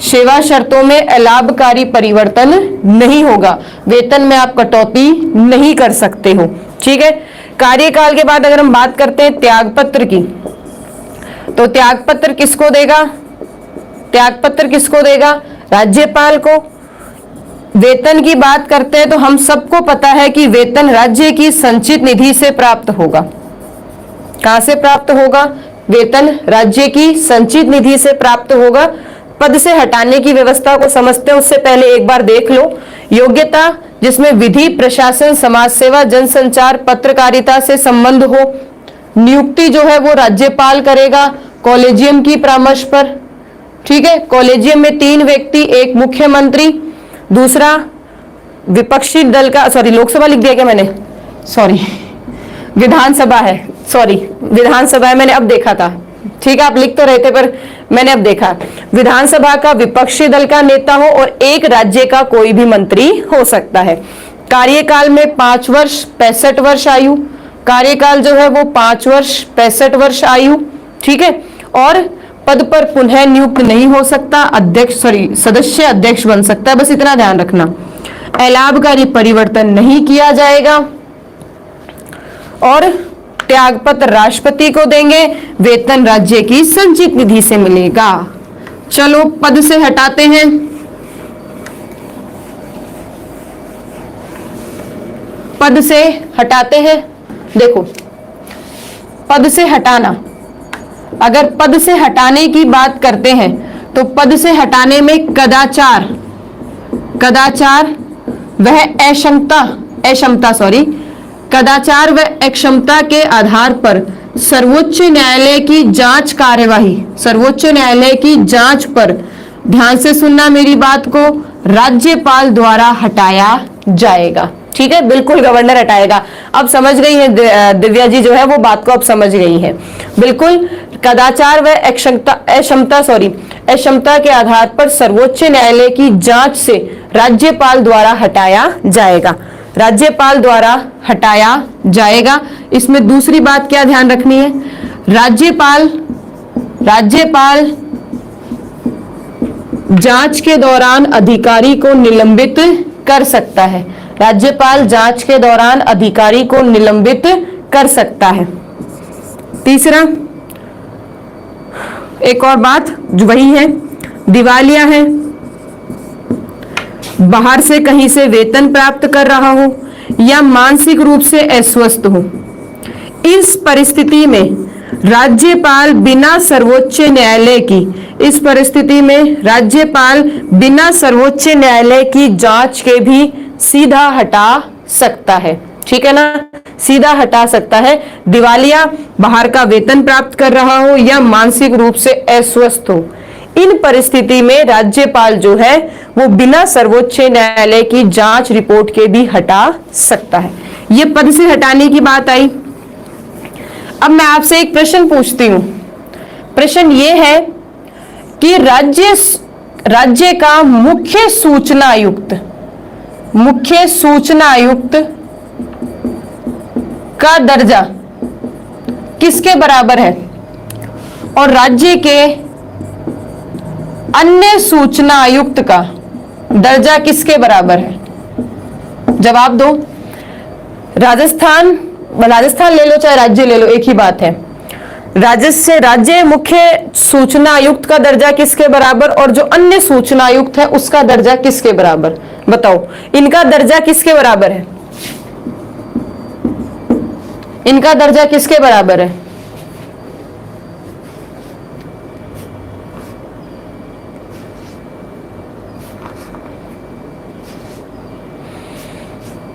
सेवा शर्तों में अलाभकारी परिवर्तन नहीं होगा। वेतन में आप कटौती नहीं कर सकते हो, ठीक है। कार्यकाल के बाद अगर हम बात करते हैं त्यागपत्र की, तो त्यागपत्र किसको देगा? त्यागपत्र किसको देगा? राज्यपाल को। वेतन की बात करते हैं तो हम सबको पता है कि वेतन राज्य की संचित निधि से प्राप्त होगा। कहां से प्राप्त होगा? वेतन राज्य की संचित निधि से प्राप्त होगा। पद से हटाने की व्यवस्था को समझते हैं, उससे पहले एक बार देख लो। योग्यता, जिसमें विधि, प्रशासन, समाज सेवा, जनसंचार, पत्रकारिता से संबंध हो। नियुक्ति जो है वो राज्यपाल करेगा कॉलेजियम की परामर्श पर, ठीक है। कॉलेजियम में 3 व्यक्ति, एक मुख्यमंत्री, दूसरा विपक्षी दल का, सॉरी लोकसभा लिख दिया क्या मैंने? सॉरी, विधानसभा है, सॉरी विधानसभा है, मैंने अब देखा था, ठीक है। आप लिख तो रहे थे पर मैंने अब देखा। विधानसभा का विपक्षी दल का नेता हो और एक राज्य का कोई भी मंत्री हो सकता है। कार्यकाल में 5 वर्ष 65 वर्ष आयु। कार्यकाल जो है वो 5 वर्ष 65 वर्ष आयु, ठीक है। और पद पर पुनः नियुक्त नहीं हो सकता, अध्यक्ष सदस्य अध्यक्ष बन सकता है। बस इतना ध्यान रखना। अलाभकारी परिवर्तन नहीं किया जाएगा और त्यागपत्र राष्ट्रपति को देंगे। वेतन राज्य की संचित निधि से मिलेगा। चलो पद से हटाते हैं। पद से हटाते हैं। देखो, पद से हटाना, अगर पद से हटाने की बात करते हैं तो पद से हटाने में कदाचार वह कदाचार व अक्षमता के आधार पर सर्वोच्च न्यायालय की जांच कार्यवाही, सर्वोच्च न्यायालय की जांच पर, ध्यान से सुनना मेरी बात को, राज्यपाल द्वारा हटाया जाएगा, ठीक है। बिल्कुल गवर्नर हटाएगा। अब समझ गई है दिव्या जी, जो है वो बात को अब समझ गई है। बिल्कुल, कदाचार व अक्षमता के आधार पर सर्वोच्च न्यायालय की जांच से राज्यपाल द्वारा हटाया जाएगा। राज्यपाल द्वारा हटाया जाएगा। इसमें दूसरी बात क्या ध्यान रखनी है? राज्यपाल जांच के दौरान अधिकारी को निलंबित कर सकता है। राज्यपाल जांच के दौरान अधिकारी को निलंबित कर सकता है। तीसरा, एक और बात जो वही है, दिवालिया है, बाहर से कहीं से वेतन प्राप्त कर रहा हो या मानसिक रूप से अस्वस्थ हो, इस परिस्थिति में राज्यपाल बिना सर्वोच्च न्यायालय की, इस परिस्थिति में राज्यपाल बिना सर्वोच्च न्यायालय की जांच के भी सीधा हटा सकता है, ठीक है ना, सीधा हटा सकता है। दिवालिया, बाहर का वेतन प्राप्त कर रहा हो या मानसिक रूप से अस्वस्थ हो, इन परिस्थिति में राज्यपाल जो है वो बिना सर्वोच्च न्यायालय की जांच रिपोर्ट के भी हटा सकता है। ये पद से हटाने की बात आई। अब मैं आपसे एक प्रश्न पूछती हूं। प्रश्न ये है कि राज्य का मुख्य सूचना आयुक्त का दर्जा किसके बराबर है और राज्य के अन्य सूचना आयुक्त का दर्जा किसके बराबर है? जवाब दो। राजस्थान ले लो चाहे राज्य ले लो, एक ही बात है। राज्य मुख्य सूचना आयुक्त का दर्जा किसके बराबर और जो अन्य सूचना आयुक्त है उसका दर्जा किसके बराबर? बताओ, इनका दर्जा किसके बराबर है? इनका दर्जा किसके बराबर है?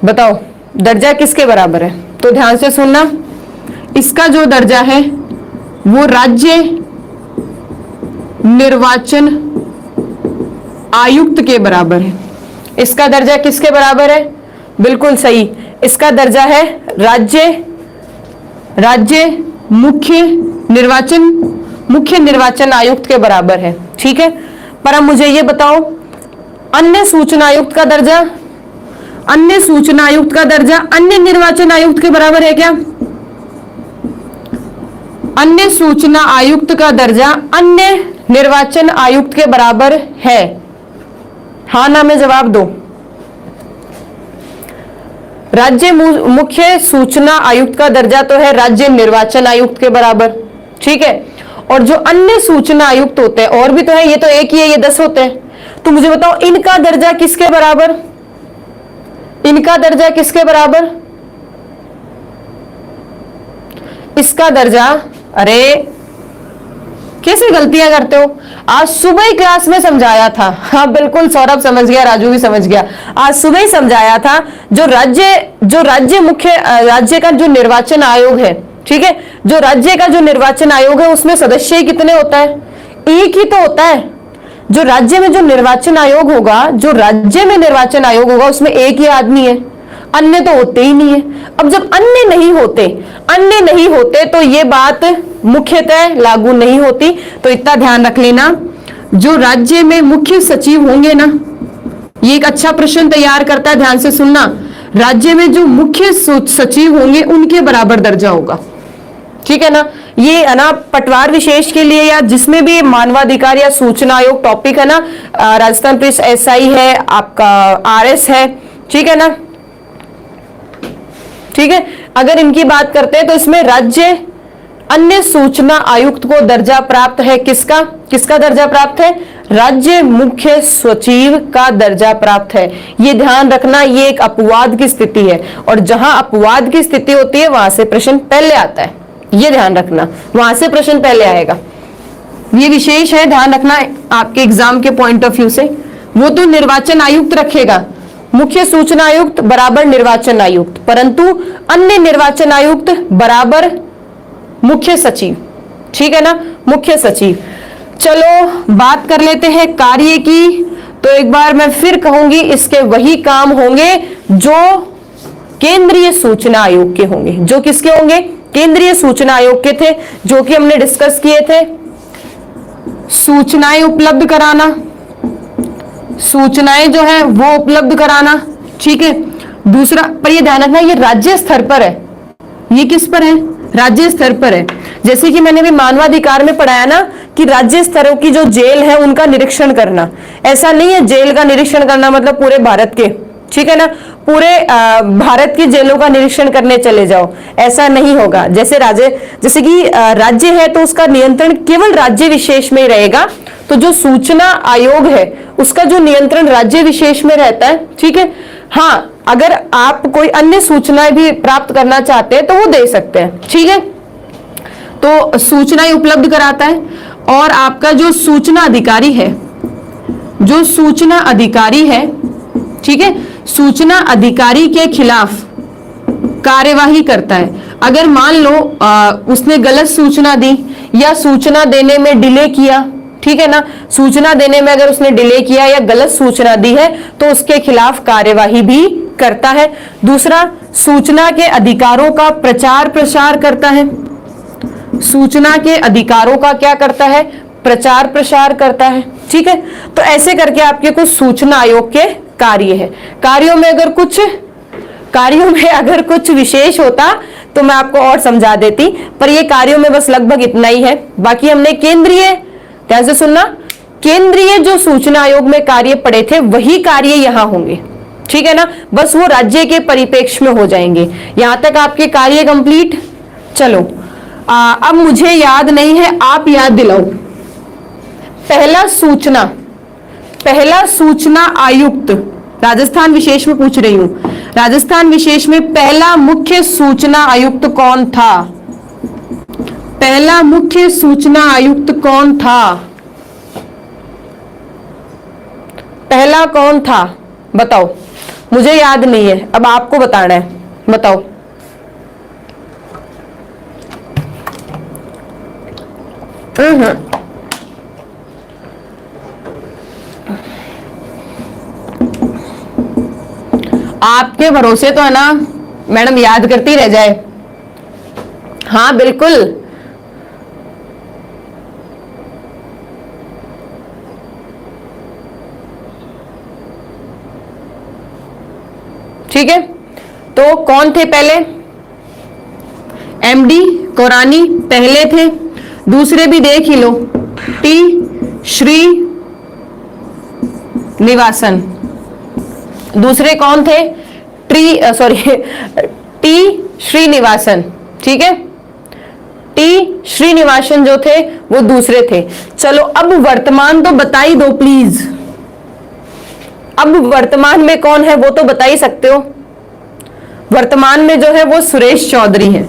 बताओ, दर्जा किसके बराबर है? तो ध्यान से सुनना, इसका जो दर्जा है वो राज्य निर्वाचन आयुक्त के बराबर है। इसका दर्जा किसके बराबर है? बिल्कुल सही, इसका दर्जा है राज्य मुख्य निर्वाचन आयुक्त के बराबर है। ठीक है, पर अब मुझे ये बताओ, अन्य सूचना आयुक्त का दर्जा अन्य निर्वाचन आयुक्त के बराबर है क्या? अन्य सूचना आयुक्त का दर्जा अन्य निर्वाचन आयुक्त के बराबर है? हाँ ना में जवाब दो। राज्य मुख्य सूचना आयुक्त का दर्जा तो है राज्य निर्वाचन आयुक्त के बराबर। ठीक है, और जो अन्य सूचना आयुक्त होते हैं और भी तो है, ये तो एक ही है, ये 10 होते हैं। तो मुझे बताओ, इनका दर्जा किसके बराबर? इनका दर्जा किसके बराबर? इसका दर्जा, अरे कैसे गलतियां करते हो? आज सुबह ही क्लास में समझाया था। हाँ बिल्कुल, सौरभ समझ गया, राजू भी समझ गया। आज सुबह ही समझाया था, जो राज्य का जो निर्वाचन आयोग है, ठीक है, जो राज्य का जो निर्वाचन आयोग है उसमें सदस्य कितने होता है? एक ही तो होता है। जो राज्य में निर्वाचन आयोग होगा उसमें एक ही आदमी है, अन्य तो होते ही नहीं है। अब जब अन्य नहीं होते तो ये बात मुख्यतः लागू नहीं होती। तो इतना ध्यान रख लेना, जो राज्य में मुख्य सचिव होंगे ना, ये एक अच्छा प्रश्न तैयार करता है, ध्यान से सुनना। राज्य में जो मुख्य सचिव होंगे उनके बराबर दर्जा होगा। ठीक है ना, ये है ना पटवार विशेष के लिए या जिसमें भी मानवाधिकार या सूचना आयोग टॉपिक है ना, राजस्थान पुलिस एसआई है, आपका आरएस है, ठीक है ना। ठीक है, अगर इनकी बात करते हैं तो इसमें राज्य अन्य सूचना आयुक्त को दर्जा प्राप्त है। किसका दर्जा प्राप्त है? राज्य मुख्य सचिव का दर्जा प्राप्त है। ये ध्यान रखना, ये एक अपवाद की स्थिति है और जहां अपवाद की स्थिति होती है वहां से प्रश्न पहले आता है। ये ध्यान रखना, वहां से प्रश्न पहले आएगा। ये विशेष है, ध्यान रखना आपके एग्जाम के पॉइंट ऑफ व्यू से। वो तो निर्वाचन आयुक्त रखेगा, मुख्य सूचना आयुक्त बराबर निर्वाचन आयुक्त, परंतु अन्य निर्वाचन आयुक्त बराबर मुख्य सचिव। ठीक है ना, मुख्य सचिव। चलो बात कर लेते हैं कार्य की। तो एक बार मैं फिर कहूंगी, इसके वही काम होंगे जो केंद्रीय सूचना आयोग के होंगे। जो किसके होंगे? केंद्रीय सूचना आयोग के थे, जो कि हमने डिस्कस किए थे। सूचनाएं उपलब्ध कराना, सूचनाएं जो है वो उपलब्ध कराना। ठीक है, दूसरा पर ये ध्यान रखना, ये राज्य स्तर पर है। ये किस पर है? राज्य स्तर पर है। जैसे कि मैंने भी मानवाधिकार में पढ़ाया ना कि राज्य स्तरों की जो जेल है उनका निरीक्षण करना। ऐसा नहीं है जेल का निरीक्षण करना मतलब पूरे भारत के, ठीक है ना, पूरे भारत की जेलों का निरीक्षण करने चले जाओ, ऐसा नहीं होगा। जैसे कि राज्य है तो उसका नियंत्रण केवल राज्य विशेष में ही रहेगा। तो जो सूचना आयोग है उसका जो नियंत्रण राज्य विशेष में रहता है। ठीक है, हाँ, अगर आप कोई अन्य सूचनाएं भी प्राप्त करना चाहते हैं तो वो दे सकते हैं। ठीक है, तो सूचनाएं उपलब्ध कराता है। और आपका जो सूचना अधिकारी है, ठीक है, सूचना अधिकारी के खिलाफ कार्यवाही करता है। अगर मान लो उसने गलत सूचना दी या सूचना देने में डिले किया, ठीक है ना, सूचना देने में अगर उसने डिले किया या गलत सूचना दी है तो उसके खिलाफ कार्यवाही भी करता है। दूसरा, सूचना के अधिकारों का प्रचार प्रसार करता है। सूचना के अधिकारों का क्या करता है? प्रचार प्रसार करता है। ठीक है, तो ऐसे करके आपके कुछ सूचना आयोग के कार्य है। कार्यों में अगर कुछ विशेष होता तो मैं आपको और समझा देती, पर ये कार्यों में बस लगभग इतना ही है। बाकी हमने केंद्रीय, ध्यान से सुनना, केंद्रीय जो सूचना आयोग में कार्य पड़े थे वही कार्य यहां होंगे, ठीक है ना, बस वो राज्य के परिप्रेक्ष्य में हो जाएंगे। यहां तक आपके कार्य कंप्लीट। चलो अब मुझे याद नहीं है, आप याद दिलाओ। पहला सूचना आयुक्त, राजस्थान विशेष में पूछ रही हूं, राजस्थान विशेष में पहला मुख्य सूचना आयुक्त कौन था? पहला मुख्य सूचना आयुक्त कौन था? पहला कौन था बताओ, मुझे याद नहीं है, अब आपको बताना है, बताओ। आपके भरोसे तो है ना मैडम, याद करती रह जाए। हाँ बिल्कुल, ठीक है। तो कौन थे पहले? एमडी कोरानी पहले थे, दूसरे भी देख ही लो, टी श्री निवासन। दूसरे कौन थे? टी श्रीनिवासन, ठीक है, टी श्रीनिवासन जो थे वो दूसरे थे। चलो अब वर्तमान तो बता ही दो प्लीज, अब वर्तमान में कौन है वो तो बता ही सकते हो। वर्तमान में जो है वो सुरेश चौधरी है।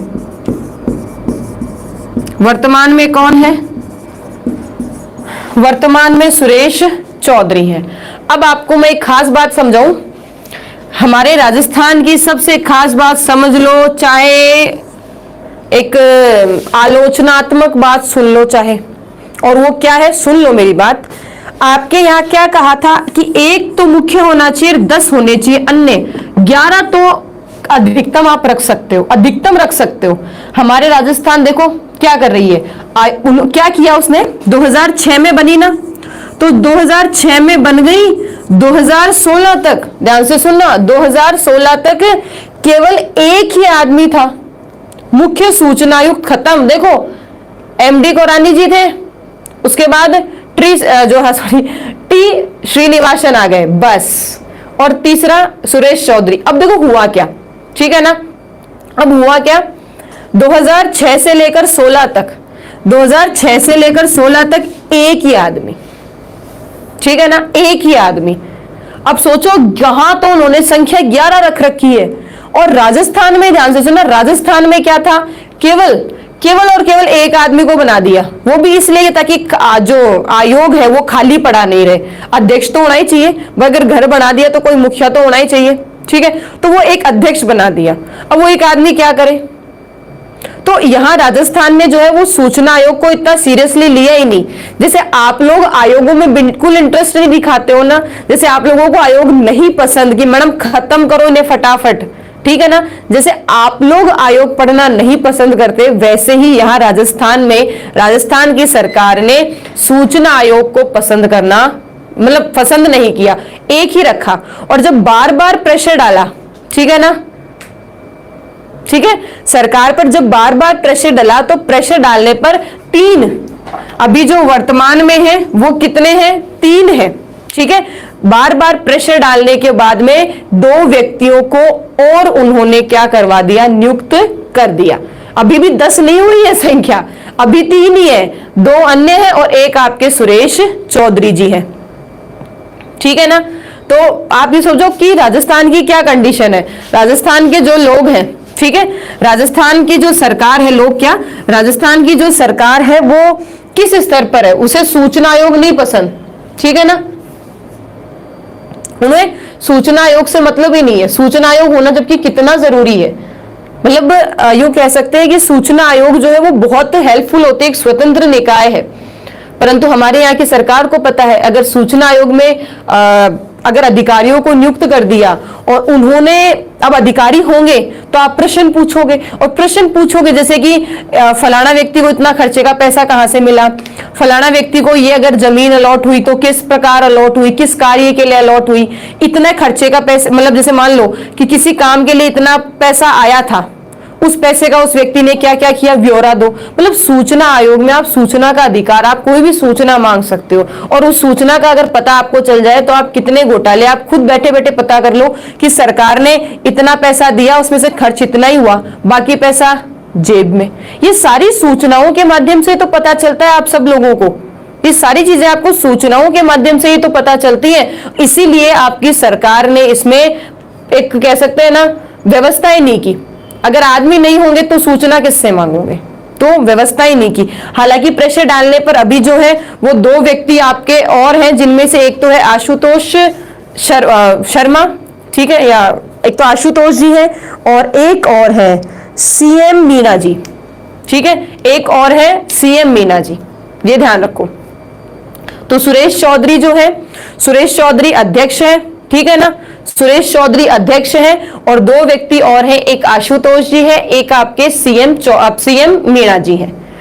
वर्तमान में कौन है? वर्तमान में सुरेश चौधरी है। अब आपको मैं एक खास बात समझाऊं, हमारे राजस्थान की सबसे खास बात समझ लो, चाहे एक आलोचनात्मक बात सुन लो चाहे, और वो क्या है सुन लो मेरी बात। आपके यहाँ क्या कहा था कि एक तो मुख्य होना चाहिए, 10 होने चाहिए अन्य, 11 तो अधिकतम आप रख सकते हो, अधिकतम रख सकते हो। हमारे राजस्थान देखो क्या कर रही है, क्या किया उसने, 2006 में बनी ना, तो 2006 में बन गई, 2016 तक, ध्यान से सुनना, 2016 तक केवल एक ही आदमी था, मुख्य सूचना आयुक्त खत्म। देखो एमडी कोरानी जी थे, उसके बाद टी श्रीनिवासन आ गए बस, और तीसरा सुरेश चौधरी। अब देखो हुआ क्या, ठीक है ना, अब हुआ क्या, 2006 से लेकर 16 तक, 2006 से लेकर 16 तक एक ही आदमी, ठीक है ना, एक ही आदमी। अब सोचो यहां तो उन्होंने संख्या 11 रख रखी है, और राजस्थान में ध्यान से सुना, राजस्थान में क्या था, केवल और केवल एक आदमी को बना दिया, वो भी इसलिए ताकि जो आयोग है वो खाली पड़ा नहीं रहे। अध्यक्ष तो होना ही चाहिए, अगर घर बना दिया तो कोई मुखिया तो होना ही चाहिए, ठीक है, तो वो एक अध्यक्ष बना दिया। अब वो एक आदमी क्या करे, तो यहां राजस्थान ने जो है वो सूचना आयोग को इतना सीरियसली लिया ही नहीं। जैसे आप लोग आयोगों में बिल्कुल इंटरेस्ट नहीं दिखाते हो ना, जैसे आप लोगों को आयोग नहीं पसंद कि मैडम खत्म करो इन्हें फटाफट, ठीक है ना, जैसे आप लोग आयोग पढ़ना नहीं पसंद करते, वैसे ही यहां राजस्थान में राजस्थान की सरकार ने सूचना आयोग को पसंद करना, मतलब पसंद नहीं किया, एक ही रखा। और जब बार बार प्रेशर डाला, ठीक है ना, ठीक है, सरकार पर जब बार बार प्रेशर डाला, तो प्रेशर डालने पर 3, अभी जो वर्तमान में है वो कितने हैं, 3 है, ठीक है, बार बार प्रेशर डालने के बाद में 2 व्यक्तियों को और उन्होंने क्या करवा दिया, नियुक्त कर दिया। अभी भी 10 नहीं हुई है संख्या, अभी 3 ही है, 2 अन्य है और एक आपके सुरेश चौधरी जी है, ठीक है ना। तो आप ये सोचो कि राजस्थान की क्या कंडीशन है, राजस्थान के जो लोग हैं, ठीक है, राजस्थान की जो सरकार है, लोग क्या, राजस्थान की जो सरकार है वो किस स्तर पर है, उसे सूचना आयोग नहीं पसंद, ठीक है ना, उन्हें सूचना आयोग से मतलब ही नहीं है। सूचना आयोग होना जबकि कितना जरूरी है, मतलब यूं कह सकते हैं कि सूचना आयोग जो है वो बहुत हेल्पफुल होते, एक स्वतंत्र निकाय है, परंतु हमारे यहाँ की सरकार को पता है अगर सूचना आयोग में अगर अधिकारियों को नियुक्त कर दिया और उन्होंने अब अधिकारी होंगे तो आप प्रश्न पूछोगे, और प्रश्न पूछोगे जैसे कि फलाना व्यक्ति को इतना खर्चे का पैसा कहाँ से मिला, फलाना व्यक्ति को ये अगर जमीन अलॉट हुई तो किस प्रकार अलॉट हुई, किस कार्य के लिए अलॉट हुई, इतने खर्चे का पैसा, मतलब जैसे मान लो कि किसी काम के लिए इतना पैसा आया था उस पैसे का उस व्यक्ति ने क्या क्या किया, ब्यौरा दो। मतलब सूचना आयोग में आप सूचना का अधिकार, आप कोई भी सूचना मांग सकते हो, और उस सूचना का अगर पता आपको चल जाए तो आप कितने घोटाले, आप खुद बैठे बैठे पता कर लो कि सरकार ने इतना पैसा दिया, उसमें से खर्च इतना ही हुआ, बाकी पैसा जेब में। ये सारी सूचनाओं के माध्यम से तो पता चलता है आप सब लोगों को, ये सारी चीजें आपको सूचनाओं के माध्यम से ही तो पता चलती है। इसीलिए आपकी सरकार ने इसमें एक कह सकते हैं ना व्यवस्था ही नहीं की। अगर आदमी नहीं होंगे तो सूचना किससे मांगोगे, तो व्यवस्था ही नहीं की। हालांकि प्रेशर डालने पर अभी जो है वो 2 व्यक्ति आपके और हैं, जिनमें से एक तो है आशुतोष शर्मा, ठीक है, या एक तो आशुतोष जी है और एक और है सीएम मीना जी, ठीक है, एक और है सीएम मीना जी, ये ध्यान रखो। तो सुरेश चौधरी जो है, सुरेश चौधरी अध्यक्ष है, ठीक है ना, सुरेश चौधरी अध्यक्ष है, और 2 व्यक्ति और हैं, एक आशुतोष जी है, एक आपके सीएम मीणा जी है।